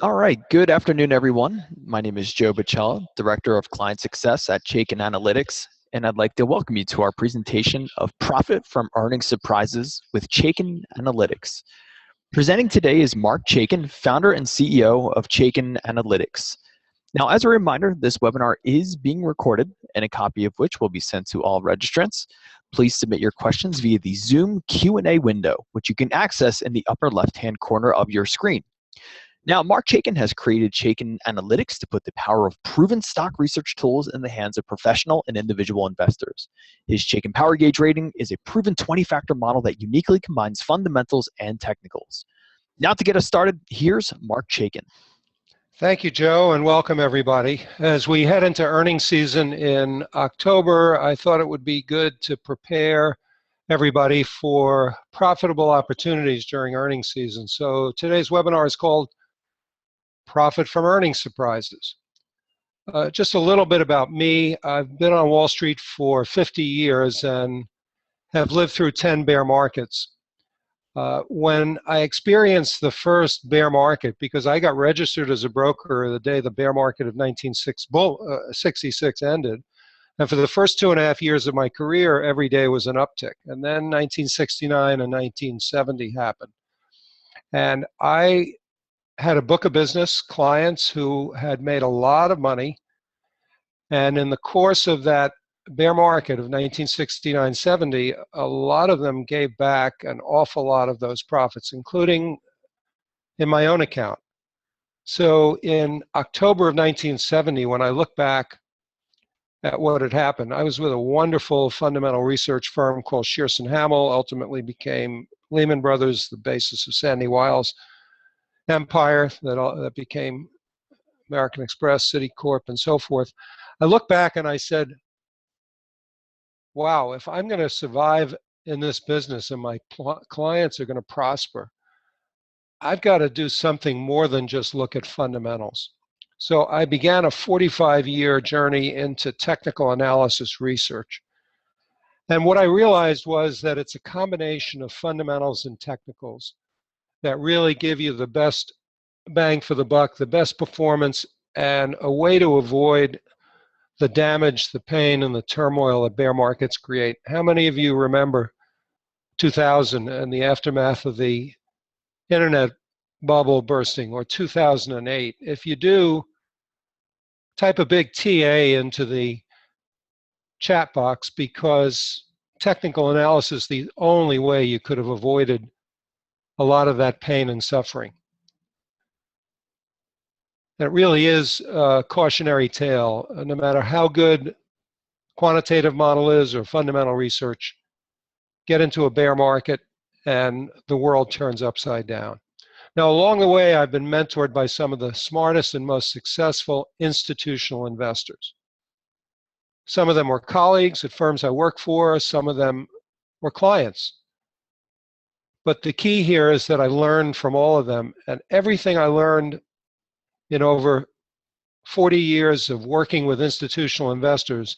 All right. Good afternoon, everyone. My name is Joe Bacella, Director of Client Success at Chaikin Analytics, and I'd like to welcome you to our presentation of Profit from Earnings Surprises with Chaikin Analytics. Presenting today is Mark Chaikin, founder and CEO of Chaikin Analytics. Now, as a reminder, this webinar is being recorded, and a copy of which will be sent to all registrants. Please submit your questions via the Zoom Q&A window, which you can access in the upper left-hand corner of your screen. Now, Mark Chaikin has created Chaikin Analytics to put the power of proven stock research tools in the hands of professional and individual investors. His Chaikin Power Gauge rating is a proven 20-factor model that uniquely combines fundamentals and technicals. Now, to get us started, here's Mark Chaikin. Thank you, Joe, and welcome everybody. As we head into earnings season in October, I thought it would be good to prepare everybody for profitable opportunities during earnings season. So today's webinar is called Profit from Earnings Surprises. Just a little bit about me. I've been on Wall Street for 50 years and have lived through 10 bear markets. When I experienced the first bear market, because I got registered as a broker the day the bear market of 1966 ended, and for the first 2.5 years of my career, every day was an uptick. And then 1969 and 1970 happened. And I had a book of business, clients who had made a lot of money. And in the course of that bear market of 1969-70, a lot of them gave back an awful lot of those profits, including in my own account. So in October of 1970, when I look back at what had happened, I was with a wonderful fundamental research firm called Shearson Hamel, ultimately became Lehman Brothers, the basis of Sandy Weill's empire that became American Express, Citicorp, and so forth. I look back and I said, wow, if I'm going to survive in this business and my clients are going to prosper, I've got to do something more than just look at fundamentals. So I began a 45-year journey into technical analysis research. And what I realized was that it's a combination of fundamentals and technicals that really give you the best bang for the buck, the best performance, and a way to avoid the damage, the pain, and the turmoil that bear markets create. How many of you remember 2000 and the aftermath of the internet bubble bursting, or 2008? If you do, type a big TA into the chat box, because technical analysis is the only way you could have avoided a lot of that pain and suffering. It really is a cautionary tale. No matter how good quantitative model is or fundamental research, get into a bear market and the world turns upside down. Now, along the way, I've been mentored by some of the smartest and most successful institutional investors. Some of them were colleagues at firms I work for, some of them were clients. But the key here is that I learned from all of them, and everything I learned in over 40 years of working with institutional investors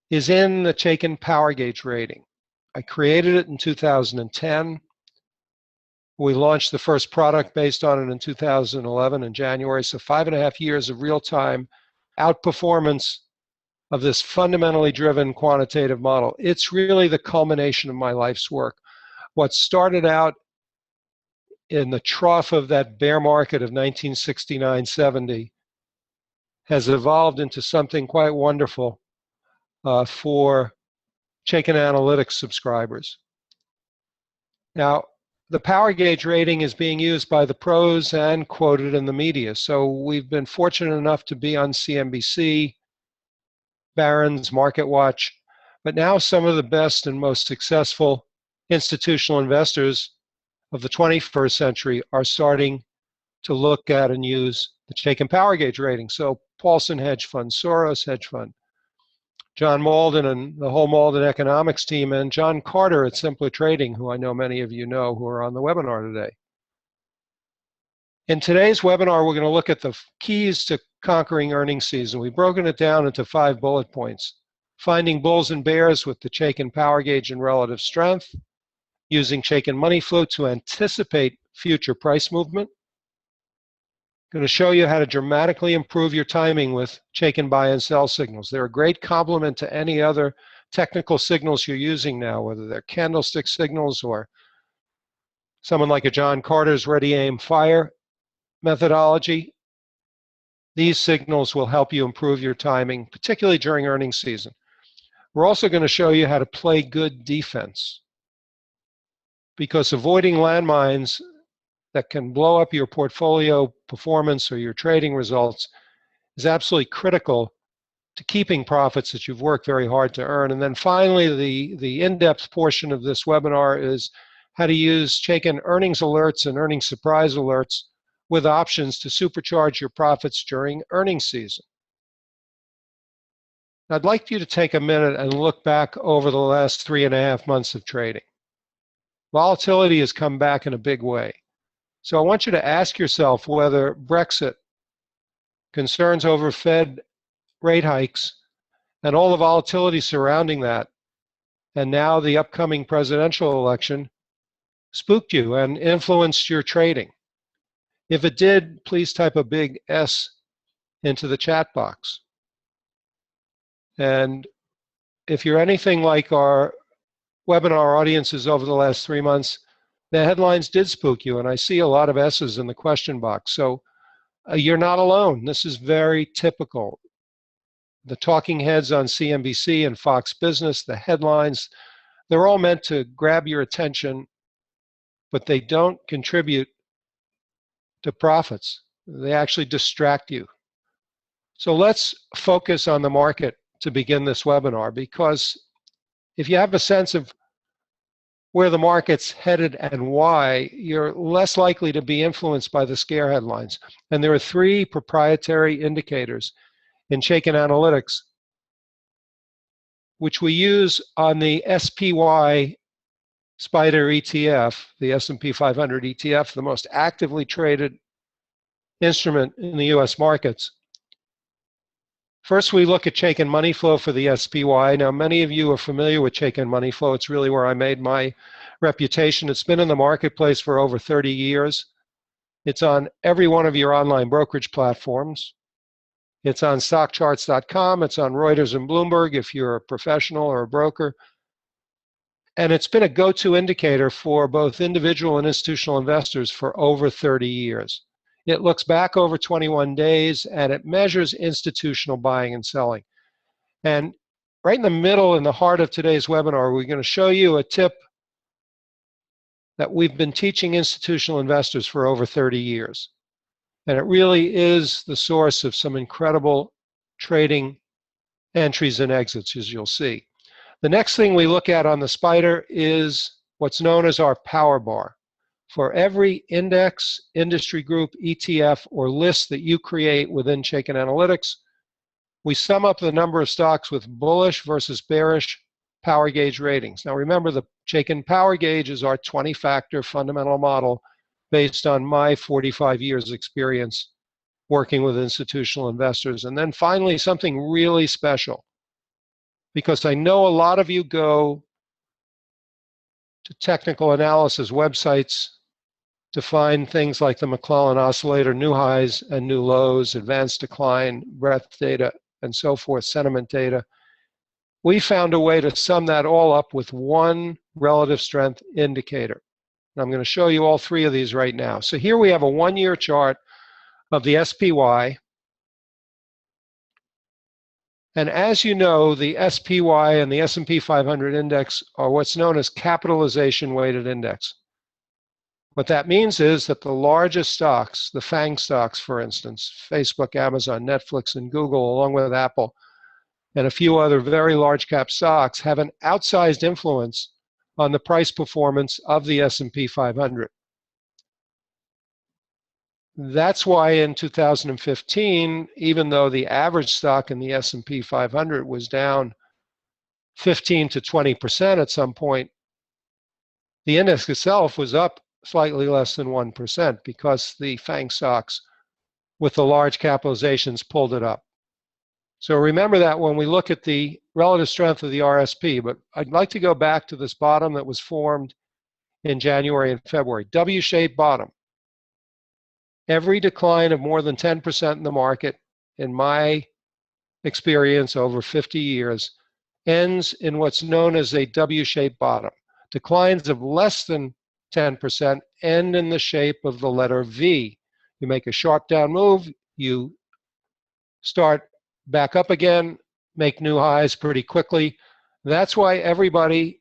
is in the Chaikin Power Gauge rating. I created it in 2010. We launched the first product based on it in 2011 in January. So 5.5 years of real-time outperformance of this fundamentally driven quantitative model. It's really the culmination of my life's work. What started out in the trough of that bear market of 1969-70 has evolved into something quite wonderful for Chaikin Analytics subscribers. Now, the Power Gauge rating is being used by the pros and quoted in the media. So we've been fortunate enough to be on CNBC, Barron's, MarketWatch, but now some of the best and most successful institutional investors of the 21st century are starting to look at and use the Chaikin Power Gauge rating. So Paulson Hedge Fund, Soros Hedge Fund, John Malden and the whole Malden economics team, and John Carter at Simpler Trading, who I know many of you know who are on the webinar today. In today's webinar, we're going to look at the keys to conquering earnings season. We've broken it down into 5 bullet points. Finding bulls and bears with the Chaikin Power Gauge and relative strength, using Chaikin Money Flow to anticipate future price movement, Going to show you how to dramatically improve your timing with Chaikin buy and sell signals. They're a great complement to any other technical signals you're using now, whether they're candlestick signals or someone like a John Carter's ready, aim, fire methodology. These signals will help you improve your timing, particularly during earnings season. We're also going to show you how to play good defense, because avoiding landmines that can blow up your portfolio performance or your trading results is absolutely critical to keeping profits that you've worked very hard to earn. And then finally, the in-depth portion of this webinar is how to use Chaikin earnings alerts and earnings surprise alerts with options to supercharge your profits during earnings season. I'd like you to take a minute and look back over the last 3.5 months of trading. Volatility has come back in a big way. So I want you to ask yourself whether Brexit, concerns over Fed rate hikes, and all the volatility surrounding that, and now the upcoming presidential election, spooked you and influenced your trading. If it did, please type a big S into the chat box. And if you're anything like our webinar audiences over the last 3 months, the headlines did spook you, and I see a lot of S's in the question box. So you're not alone. This is very typical. The talking heads on CNBC and Fox Business, the headlines, they're all meant to grab your attention, but they don't contribute to profits. They actually distract you. So let's focus on the market to begin this webinar, because if you have a sense of where the market's headed and why, you're less likely to be influenced by the scare headlines. And there are 3 proprietary indicators in Chaikin Analytics, which we use on the SPY Spider ETF, the S&P 500 ETF, the most actively traded instrument in the US markets. First, we look at Chaikin Money Flow for the SPY. Now, many of you are familiar with Chaikin Money Flow. It's really where I made my reputation. It's been in the marketplace for over 30 years. It's on every one of your online brokerage platforms. It's on stockcharts.com. It's on Reuters and Bloomberg if you're a professional or a broker. And it's been a go-to indicator for both individual and institutional investors for over 30 years. It looks back over 21 days, and it measures institutional buying and selling. And right in the middle, in the heart of today's webinar, we're going to show you a tip that we've been teaching institutional investors for over 30 years. And it really is the source of some incredible trading entries and exits, as you'll see. The next thing we look at on the Spider is what's known as our power bar. For every index, industry group, ETF, or list that you create within Chaikin Analytics, we sum up the number of stocks with bullish versus bearish power gauge ratings. Now remember, the Chaikin Power Gauge is our 20-factor fundamental model based on my 45 years experience working with institutional investors. And then finally, something really special, because I know a lot of you go to technical analysis websites to find things like the McClellan Oscillator, new highs and new lows, advanced decline, breadth data, and so forth, sentiment data. We found a way to sum that all up with one relative strength indicator. And I'm going to show you all 3 of these right now. So here we have a 1-year chart of the SPY. And as you know, the SPY and the S&P 500 index are what's known as capitalization weighted index. What that means is that the largest stocks, the FANG stocks, for instance, Facebook, Amazon, Netflix, and Google, along with Apple, and a few other very large cap stocks, have an outsized influence on the price performance of the S&P 500. That's why in 2015, even though the average stock in the S&P 500 was down 15 to 20% at some point, the index itself was up slightly less than 1%, because the FANG stocks with the large capitalizations pulled it up. So remember that when we look at the relative strength of the RSP. But I'd like to go back to this bottom that was formed in January and February. W-shaped bottom. Every decline of more than 10% in the market, in my experience over 50 years, ends in what's known as a W-shaped bottom. Declines of less than 10% end in the shape of the letter V. You make a sharp down move, you start back up again, make new highs pretty quickly. That's why everybody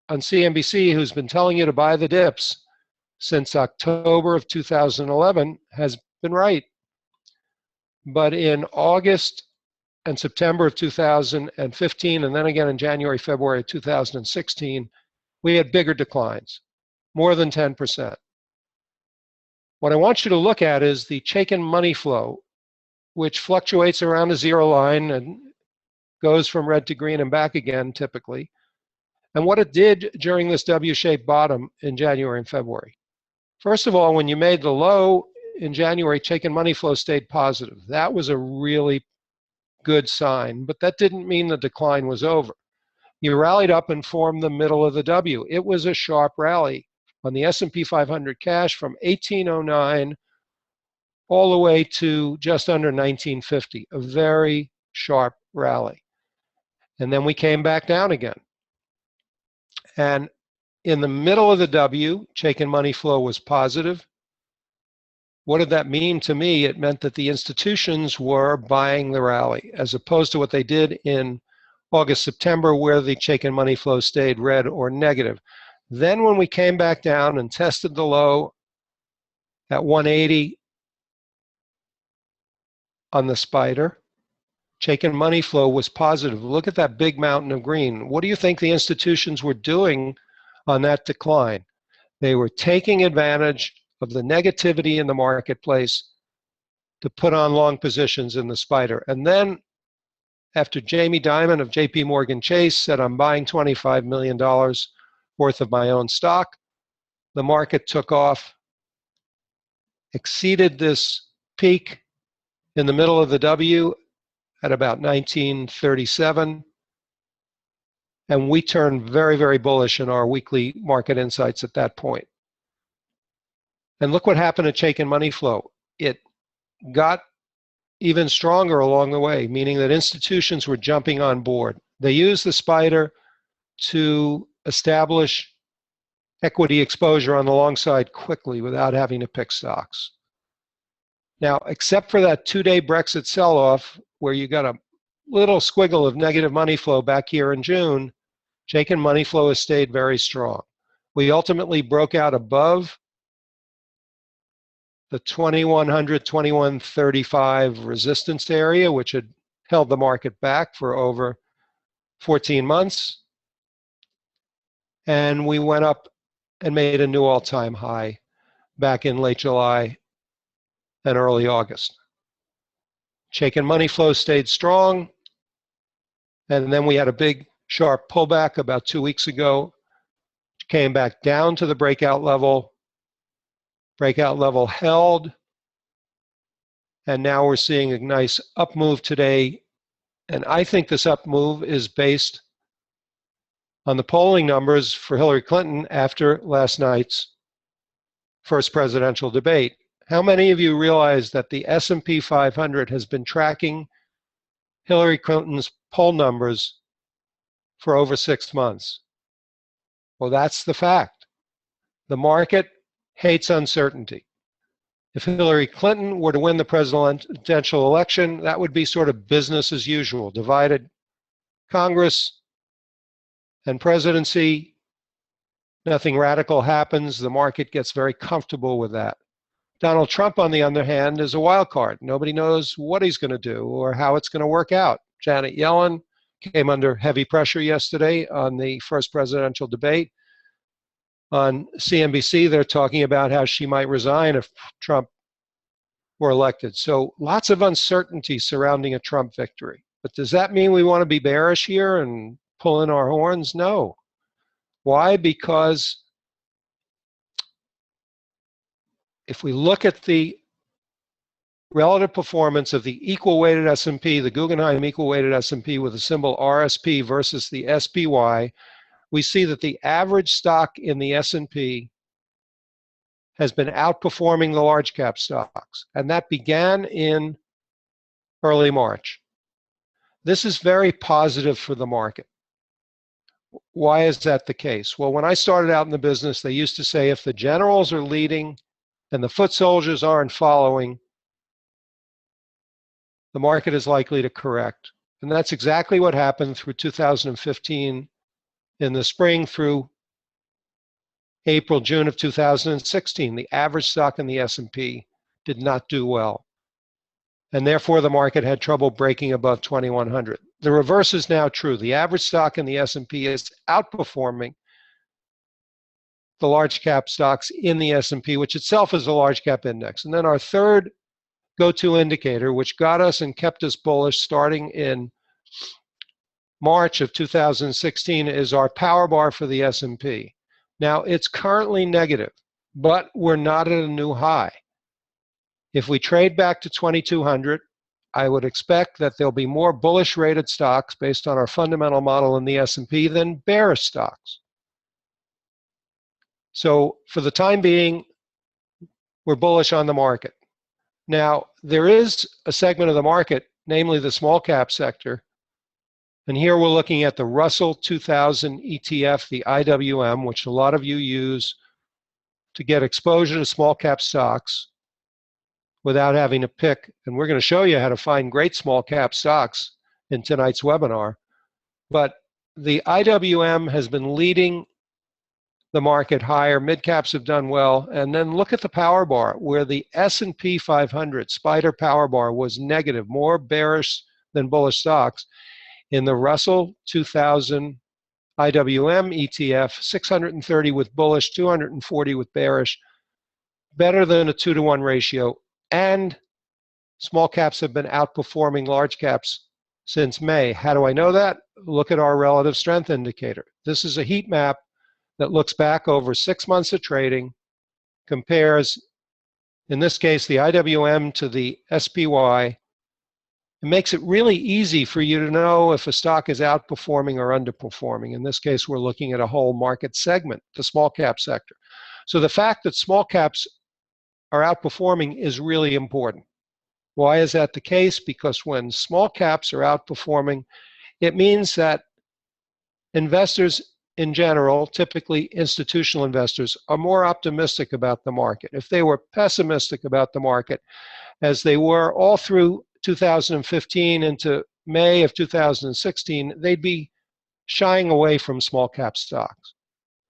on CNBC who's been telling you to buy the dips since October of 2011 has been right. But in August and September of 2015, and then again in January, February of 2016, we had bigger declines, more than 10%. What I want you to look at is the Chaikin money flow, which fluctuates around a zero line and goes from red to green and back again typically, and what it did during this W-shaped bottom in January and February. First of all, when you made the low in January, Chaikin money flow stayed positive. That was a really good sign, but that didn't mean the decline was over. You rallied up and formed the middle of the W. It was a sharp rally on the S&P 500 cash from 1809 all the way to just under 1950, a very sharp rally. And then we came back down again. And in the middle of the W, Chaikin money flow was positive. What did that mean to me? It meant that the institutions were buying the rally, as opposed to what they did in August, September, where the Chaikin money flow stayed red or negative. Then when we came back down and tested the low at 180 on the spider, Chaikin money flow was positive. Look at that big mountain of green. What do you think the institutions were doing on that decline? They were taking advantage of the negativity in the marketplace to put on long positions in the spider. And then after Jamie Dimon of JP Morgan Chase said, I'm buying $25 million worth of my own stock, the market took off, exceeded this peak in the middle of the W at about 1937. And we turned very, very bullish in our weekly market insights at that point. And look what happened to Chaikin money flow. It got even stronger along the way, meaning that institutions were jumping on board. They used the spider to establish equity exposure on the long side quickly without having to pick stocks. Now, except for that two-day Brexit sell-off where you got a little squiggle of negative money flow back here in June, Chaikin money flow has stayed very strong. We ultimately broke out above the 2100, 2135 resistance area, which had held the market back for over 14 months. And we went up and made a new all-time high back in late July and early August. Chaikin money flow stayed strong. And then we had a big sharp pullback about 2 weeks ago. Came back down to the breakout level. Breakout level held, and now we're seeing a nice up move today. And I think this up move is based on the polling numbers for Hillary Clinton after last night's first presidential debate. How many of you realize that the S&P 500 has been tracking Hillary Clinton's poll numbers for over 6 months? Well, that's the fact. The market hates uncertainty. If Hillary Clinton were to win the presidential election, that would be sort of business as usual. Divided Congress and presidency, nothing radical happens. The market gets very comfortable with that. Donald Trump, on the other hand, is a wild card. Nobody knows what he's going to do or how it's going to work out. Janet Yellen came under heavy pressure yesterday on the first presidential debate. On CNBC, they're talking about how she might resign if Trump were elected. So lots of uncertainty surrounding a Trump victory. But does that mean we want to be bearish here and pull in our horns? No. Why? Because if we look at the relative performance of the equal-weighted S&P, the Guggenheim equal-weighted S&P with the symbol RSP versus the SPY, we see that the average stock in the S&P has been outperforming the large cap stocks, and that began in early March. This is very positive for the market. Why is that the case? Well, when I started out in the business, they used to say if the generals are leading and the foot soldiers aren't following, the market is likely to correct. And that's exactly what happened through 2015 in the spring through April, June of 2016. The average stock in the S&P did not do well. And therefore, the market had trouble breaking above 2,100. The reverse is now true. The average stock in the S&P is outperforming the large cap stocks in the S&P, which itself is a large cap index. And then our third go-to indicator, which got us and kept us bullish starting in March of 2016, is our power bar for the S&P. Now, it's currently negative, but we're not at a new high. If we trade back to 2,200, I would expect that there'll be more bullish rated stocks based on our fundamental model in the S&P than bearish stocks. So for the time being, we're bullish on the market. Now, there is a segment of the market, namely the small cap sector, and here we're looking at the Russell 2000 ETF, the IWM, which a lot of you use to get exposure to small cap stocks without having to pick. And we're going to show you how to find great small cap stocks in tonight's webinar. But the IWM has been leading the market higher. Mid caps have done well. And then look at the power bar, where the S&P 500 Spider Power Bar was negative, more bearish than bullish stocks. In the Russell 2000 IWM ETF, 630 with bullish, 240 with bearish, better than a 2-to-1 ratio. And small caps have been outperforming large caps since May. How do I know that? Look at our relative strength indicator. This is a heat map that looks back over 6 months of trading, compares, in this case, the IWM to the SPY. It makes it really easy for you to know if a stock is outperforming or underperforming. In this case, we're looking at a whole market segment, the small cap sector. So the fact that small caps are outperforming is really important. Why is that the case? Because when small caps are outperforming, it means that investors in general, typically institutional investors, are more optimistic about the market. If they were pessimistic about the market, as they were all through 2015 into May of 2016, they'd be shying away from small cap stocks.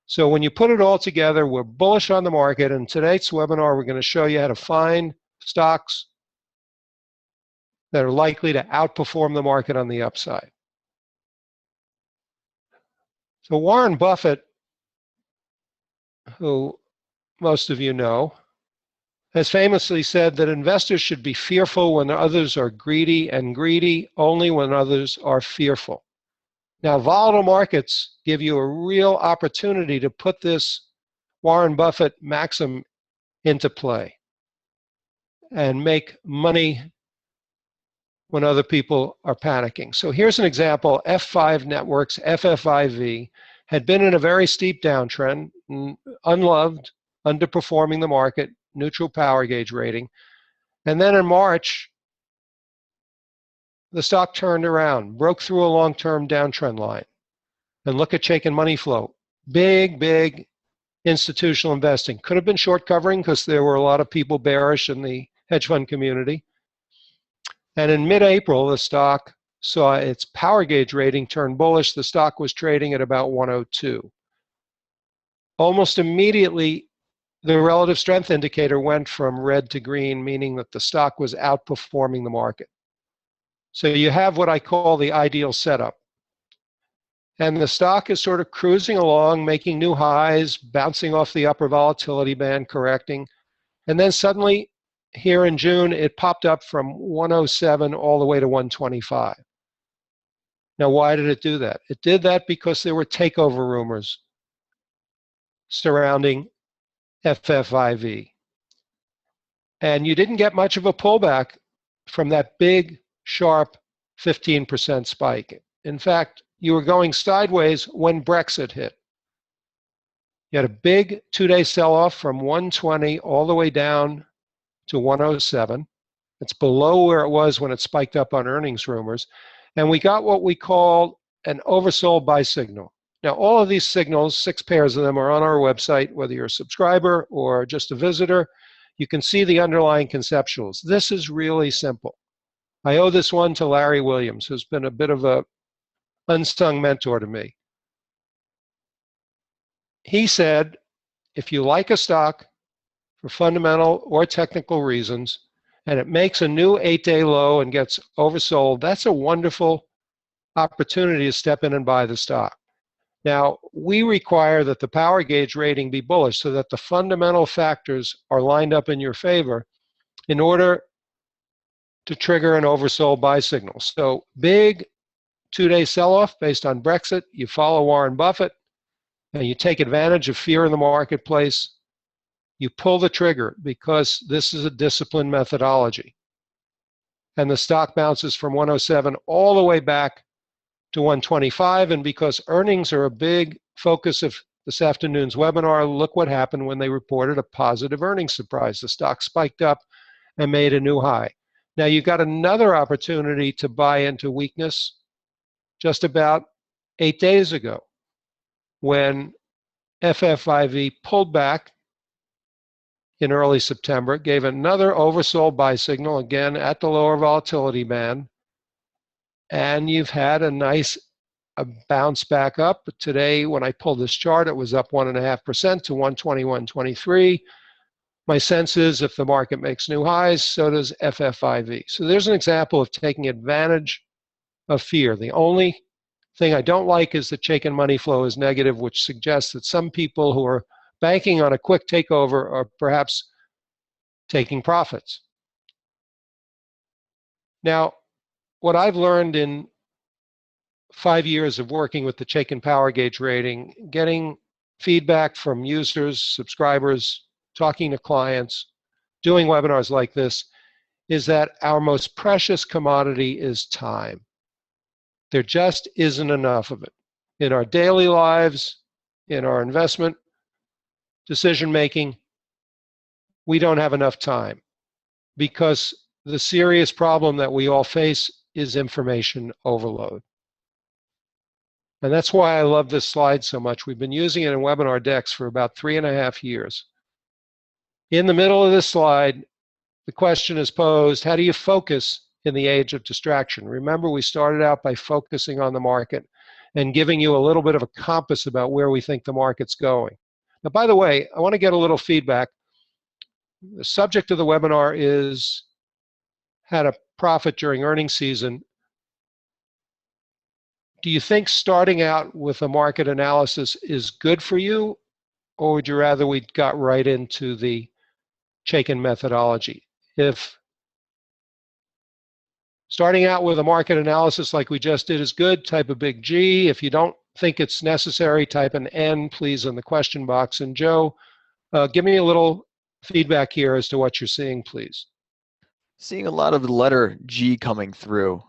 So when you put it all together, we're bullish on the market. And today's webinar, we're going to show you how to find stocks that are likely to outperform the market on the upside. So Warren Buffett, who most of you know, has famously said that investors should be fearful when others are greedy, and greedy only when others are fearful. Now, volatile markets give you a real opportunity to put this Warren Buffett maxim into play and make money when other people are panicking. So here's an example. F5 Networks, FFIV, had been in a very steep downtrend, unloved, underperforming the market, neutral power gauge rating. And then in March, the stock turned around, broke through a long-term downtrend line. And look at Chaikin money flow. Big, big institutional investing. Could have been short covering because there were a lot of people bearish in the hedge fund community. And in mid-April, the stock saw its power gauge rating turn bullish. The stock was trading at about 102. Almost immediately, the relative strength indicator went from red to green, meaning that the stock was outperforming the market. So you have what I call the ideal setup. And the stock is sort of cruising along, making new highs, bouncing off the upper volatility band, correcting. And then suddenly, here in June, it popped up from 107 all the way to 125. Now, why did it do that? It did that because there were takeover rumors surrounding FFIV. And you didn't get much of a pullback from that big, sharp 15% spike. In fact, you were going sideways when Brexit hit. You had a big 2-day sell-off from 120 all the way down to 107. It's below where it was when it spiked up on earnings rumors. And we got what we call an oversold buy signal. Now, all of these signals, 6 pairs of them, are on our website, whether you're a subscriber or just a visitor. You can see the underlying conceptuals. This is really simple. I owe this one to Larry Williams, who's been a bit of an unsung mentor to me. He said, if you like a stock for fundamental or technical reasons, and it makes a new 8-day low and gets oversold, that's a wonderful opportunity to step in and buy the stock. Now, we require that the power gauge rating be bullish so that the fundamental factors are lined up in your favor in order to trigger an oversold buy signal. So big 2-day sell-off based on Brexit, you follow Warren Buffett, and you take advantage of fear in the marketplace. You pull the trigger because this is a disciplined methodology. And the stock bounces from 107 all the way back to 125. And because earnings are a big focus of this afternoon's webinar, look what happened when they reported a positive earnings surprise. The stock spiked up and made a new high. Now you got another opportunity to buy into weakness just about 8 days ago when FFIV pulled back in early September, gave another oversold buy signal, again at the lower volatility band, and you've had a nice bounce back up. But today, when I pulled this chart, it was up 1.5% to 121.23. My sense is if the market makes new highs, so does FFIV. So there's an example of taking advantage of fear. The only thing I don't like is that Chaikin money flow is negative, which suggests that some people who are banking on a quick takeover are perhaps taking profits. Now, what I've learned in 5 years of working with the Chaikin Power Gauge rating, getting feedback from users, subscribers, talking to clients, doing webinars like this, is that our most precious commodity is time. There just isn't enough of it. In our daily lives, in our investment decision making, we don't have enough time because the serious problem that we all face is information overload. And that's why I love this slide so much. We've been using it in webinar decks for about 3.5 years. In the middle of this slide, the question is posed, how do you focus in the age of distraction? Remember, we started out by focusing on the market and giving you a little bit of a compass about where we think the market's going. Now, by the way, I want to get a little feedback. The subject of the webinar is how to profit during earnings season. Do you think starting out with a market analysis is good for you, or would you rather we got right into the Chaikin methodology? If starting out with a market analysis like we just did is good, type a big G. If you don't think it's necessary, type an N, please, in the question box. And Joe, give me a little feedback here as to what you're seeing, please. Seeing a lot of the letter G coming through,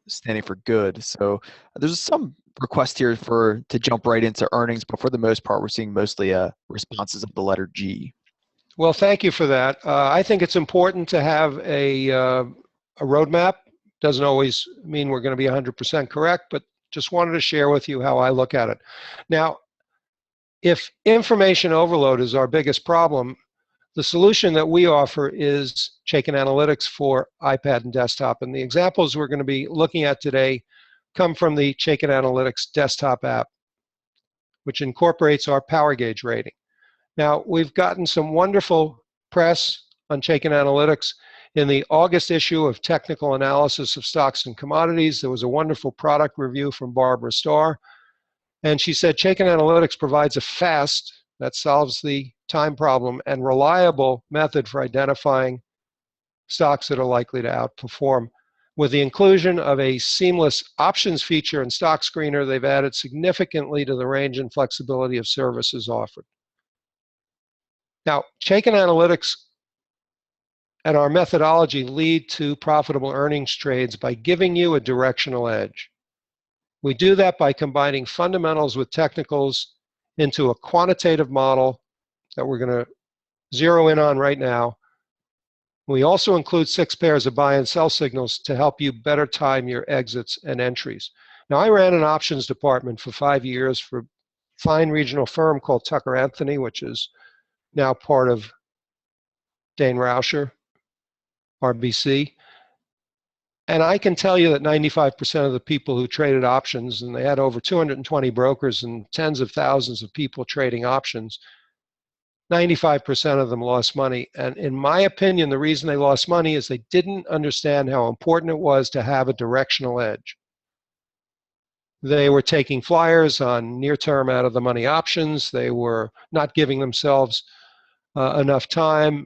standing for good. So there's some request here to jump right into earnings, but for the most part, we're seeing mostly responses of the letter G. Well, thank you for that. I think it's important to have a roadmap. Doesn't always mean we're going to be 100% correct, but just wanted to share with you how I look at it. Now, if information overload is our biggest problem, the solution that we offer is Chaikin Analytics for iPad and desktop. And the examples we're going to be looking at today come from the Chaikin Analytics desktop app, which incorporates our power gauge rating. Now, we've gotten some wonderful press on Chaikin Analytics. In the August issue of Technical Analysis of Stocks and Commodities, there was a wonderful product review from Barbara Starr. And she said Chaikin Analytics provides a fast, that solves the time problem, and reliable method for identifying stocks that are likely to outperform. With the inclusion of a seamless options feature and stock screener, they've added significantly to the range and flexibility of services offered. Now, Chaikin Analytics and our methodology lead to profitable earnings trades by giving you a directional edge. We do that by combining fundamentals with technicals into a quantitative model that we're going to zero in on right now. We also include 6 pairs of buy and sell signals to help you better time your exits and entries. Now, I ran an options department for 5 years for a fine regional firm called Tucker Anthony, which is now part of Dane Rauscher, RBC. And I can tell you that 95% of the people who traded options, and they had over 220 brokers and tens of thousands of people trading options, 95% of them lost money. And in my opinion, the reason they lost money is they didn't understand how important it was to have a directional edge. They were taking flyers on near-term out-of-the-money options. They were not giving themselves enough time.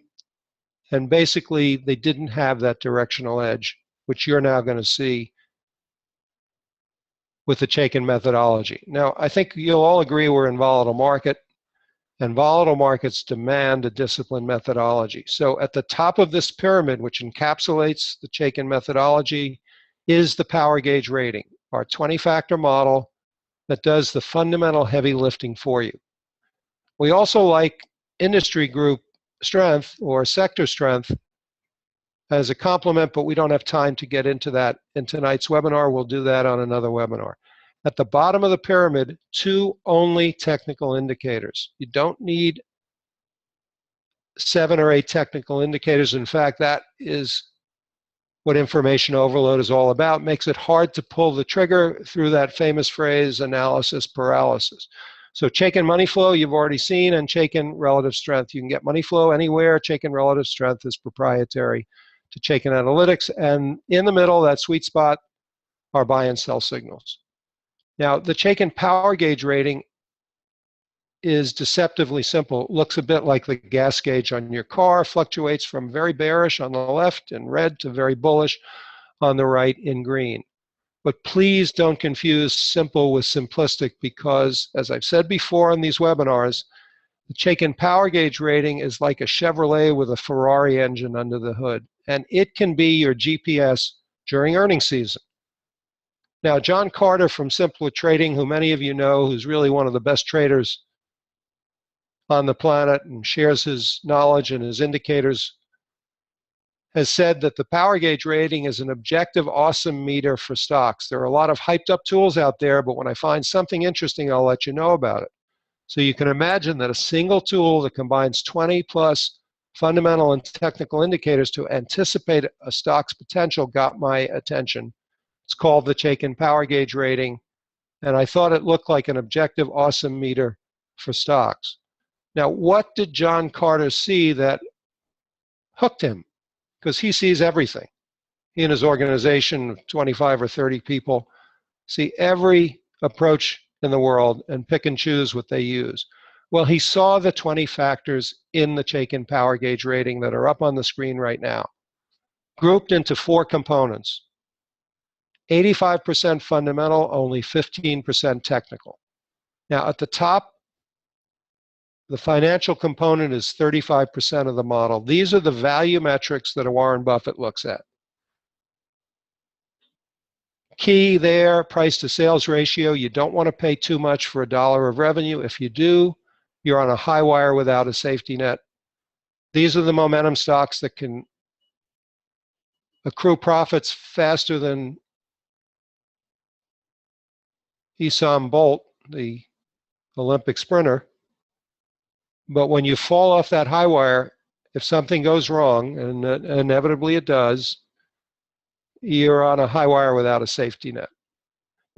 And basically, they didn't have that directional edge, which you're now going to see with the Chaikin methodology. Now, I think you'll all agree we're in volatile market, and volatile markets demand a disciplined methodology. So at the top of this pyramid, which encapsulates the Chaikin methodology, is the power gauge rating, our 20-factor model that does the fundamental heavy lifting for you. We also like industry group strength or sector strength as a complement, but we don't have time to get into that in tonight's webinar. We'll do that on another webinar. At the bottom of the pyramid, 2 only technical indicators. You don't need 7 or 8 technical indicators. In fact, that is what information overload is all about. Makes it hard to pull the trigger through that famous phrase, analysis paralysis. So Chaikin money flow, you've already seen, and Chaikin relative strength. You can get money flow anywhere. Chaikin relative strength is proprietary to Chaikin Analytics. And in the middle, that sweet spot, are buy and sell signals. Now, the Chaikin power gauge rating is deceptively simple. It looks a bit like the gas gauge on your car, fluctuates from very bearish on the left in red to very bullish on the right in green. But please don't confuse simple with simplistic, because, as I've said before in these webinars, the Chaikin power gauge rating is like a Chevrolet with a Ferrari engine under the hood, and it can be your GPS during earnings season. Now, John Carter from Simpler Trading, who many of you know, who's really one of the best traders on the planet and shares his knowledge and his indicators, has said that the power gauge rating is an objective awesome meter for stocks. There are a lot of hyped up tools out there, but when I find something interesting, I'll let you know about it. So you can imagine that a single tool that combines 20 plus fundamental and technical indicators to anticipate a stock's potential got my attention. It's called the Chaikin power gauge rating, and I thought it looked like an objective awesome meter for stocks. Now, what did John Carter see that hooked him? Because he sees everything. He and his organization of 25 or 30 people see every approach in the world and pick and choose what they use. Well, he saw the 20 factors in the Chaikin power gauge rating that are up on the screen right now, grouped into 4 components. 85% fundamental, only 15% technical. Now, at the top, the financial component is 35% of the model. These are the value metrics that Warren Buffett looks at. Key there, price to sales ratio. You don't want to pay too much for $1 of revenue. If you do, you're on a high wire without a safety net. These are the momentum stocks that can accrue profits faster than Usain Bolt, the Olympic sprinter. But when you fall off that high wire, if something goes wrong, and inevitably it does, you're on a high wire without a safety net.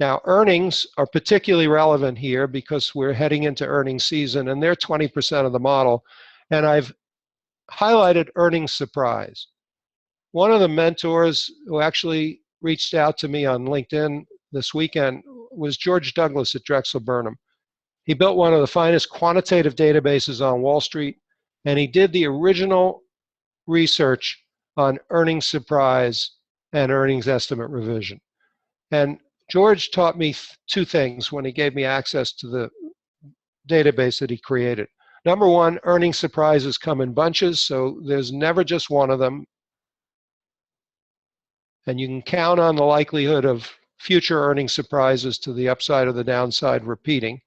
Now, earnings are particularly relevant here because we're heading into earnings season, and they're 20% of the model. And I've highlighted earnings surprise. One of the mentors who actually reached out to me on LinkedIn this weekend was George Douglas at Drexel Burnham. He built one of the finest quantitative databases on Wall Street, and he did the original research on earnings surprise and earnings estimate revision. And George taught me 2 things when he gave me access to the database that he created. Number one, earnings surprises come in bunches, so there's never just one of them. And you can count on the likelihood of future earnings surprises to the upside or the downside repeating.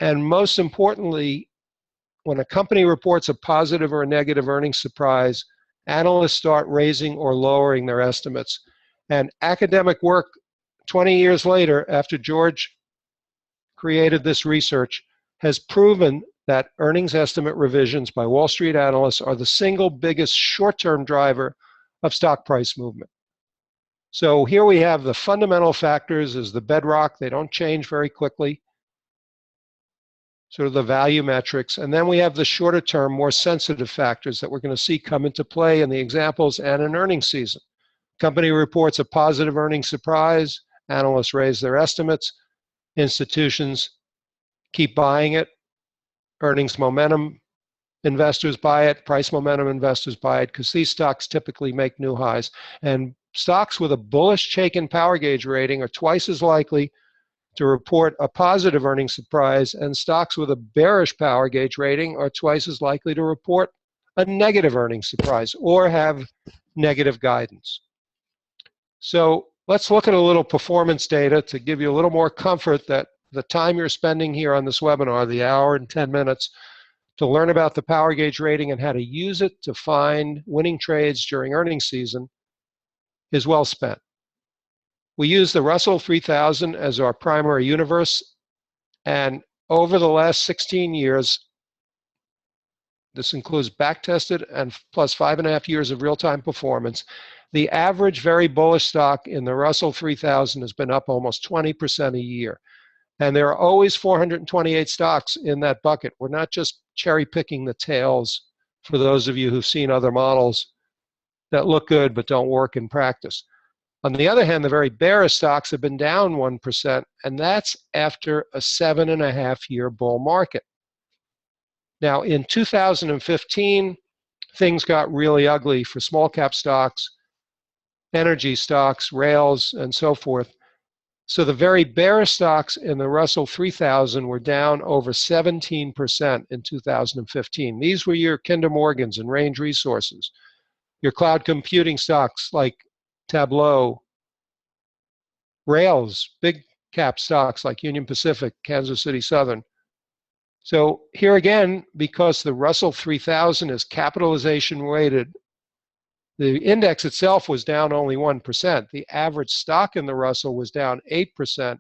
And most importantly, when a company reports a positive or a negative earnings surprise, analysts start raising or lowering their estimates. And academic work 20 years later, after George created this research, has proven that earnings estimate revisions by Wall Street analysts are the single biggest short-term driver of stock price movement. So here we have the fundamental factors as the bedrock. They don't change very quickly, sort of the value metrics. And then we have the shorter term, more sensitive factors that we're going to see come into play in the examples and in earnings season. Company reports a positive earnings surprise, analysts raise their estimates, institutions keep buying it, earnings momentum, investors buy it, price momentum, investors buy it, because these stocks typically make new highs. And stocks with a bullish Chaikin Power Gauge rating are twice as likely to report a positive earnings surprise, and stocks with a bearish Power Gauge rating are twice as likely to report a negative earnings surprise or have negative guidance. So let's look at a little performance data to give you a little more comfort that the time you're spending here on this webinar, the hour and 10 minutes, to learn about the Power Gauge rating and how to use it to find winning trades during earnings season is well spent. We use the Russell 3000 as our primary universe, and over the last 16 years, this includes back-tested and plus 5.5 years of real-time performance, the average very bullish stock in the Russell 3000 has been up almost 20% a year. And there are always 428 stocks in that bucket. We're not just cherry-picking the tails for those of you who've seen other models that look good but don't work in practice. On the other hand, the very bearish stocks have been down 1%, and that's after a 7.5-year bull market. Now, in 2015, things got really ugly for small cap stocks, energy stocks, rails, and so forth. So the very bearish stocks in the Russell 3000 were down over 17% in 2015. These were your Kinder Morgans and Range Resources, your cloud computing stocks like Tableau, rails, big cap stocks like Union Pacific, Kansas City Southern. So here again, because the Russell 3000 is capitalization weighted, the index itself was down only 1%. The average stock in the Russell was down 8%,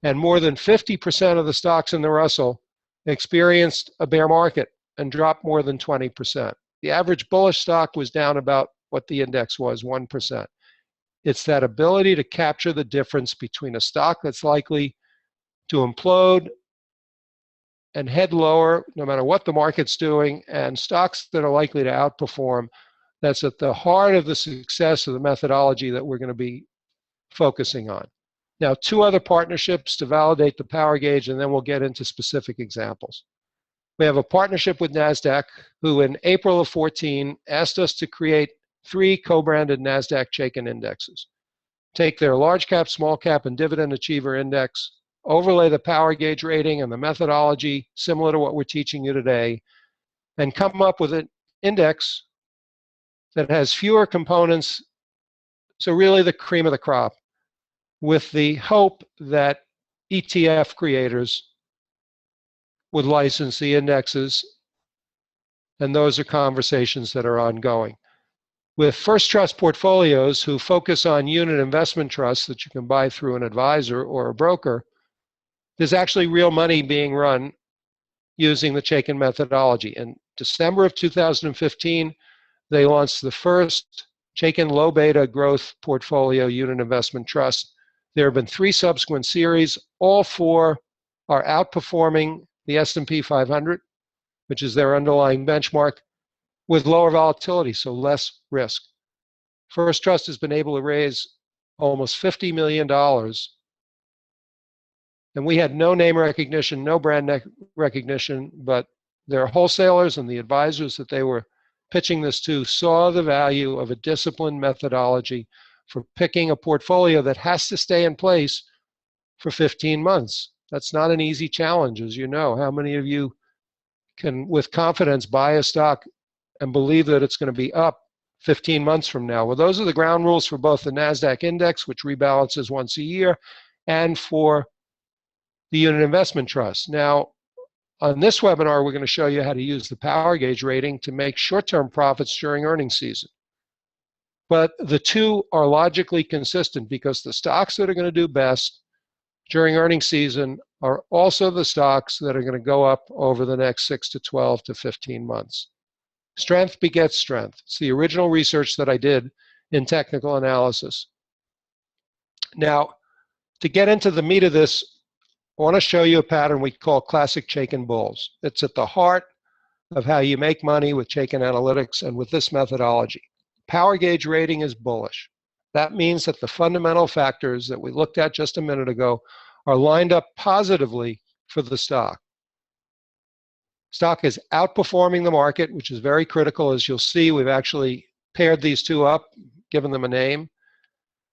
and more than 50% of the stocks in the Russell experienced a bear market and dropped more than 20%. The average bullish stock was down about what the index was, 1%. It's that ability to capture the difference between a stock that's likely to implode and head lower no matter what the market's doing, and stocks that are likely to outperform. That's at the heart of the success of the methodology that we're going to be focusing on. Now, two other partnerships to validate the Power Gauge, and then we'll get into specific examples. We have a partnership with NASDAQ, who in April of 14 asked us to create 3 co-branded NASDAQ Chaikin indexes. Take their large cap, small cap, and dividend achiever index, overlay the Power Gauge rating and the methodology similar to what we're teaching you today, and come up with an index that has fewer components, so really the cream of the crop, with the hope that ETF creators would license the indexes, and those are conversations that are ongoing. With First Trust Portfolios, who focus on unit investment trusts that you can buy through an advisor or a broker, there's actually real money being run using the Chaikin methodology. In December of 2015, they launched the first Chaikin Low Beta Growth Portfolio Unit Investment Trust. There have been 3 subsequent series. All 4 are outperforming the S&P 500, which is their underlying benchmark, with lower volatility, so less risk. First Trust has been able to raise almost $50 million, and we had no name recognition, no brand recognition, but their wholesalers and the advisors that they were pitching this to saw the value of a disciplined methodology for picking a portfolio that has to stay in place for 15 months. That's not an easy challenge, as you know. How many of you can, with confidence, buy a stock and believe that it's going to be up 15 months from now? Well, those are the ground rules for both the NASDAQ index, which rebalances once a year, and for the unit investment trust. Now, on this webinar, we're going to show you how to use the Power Gauge rating to make short-term profits during earnings season. But the two are logically consistent because the stocks that are going to do best during earnings season are also the stocks that are going to go up over the next 6 to 12 to 15 months. Strength begets strength. It's the original research that I did in technical analysis. Now, to get into the meat of this, I want to show you a pattern we call classic Chaikin bulls. It's at the heart of how you make money with Chaikin Analytics and with this methodology. Power Gauge rating is bullish. That means that the fundamental factors that we looked at just a minute ago are lined up positively for the stock. Stock is outperforming the market, which is very critical. As you'll see, we've actually paired these two up, given them a name.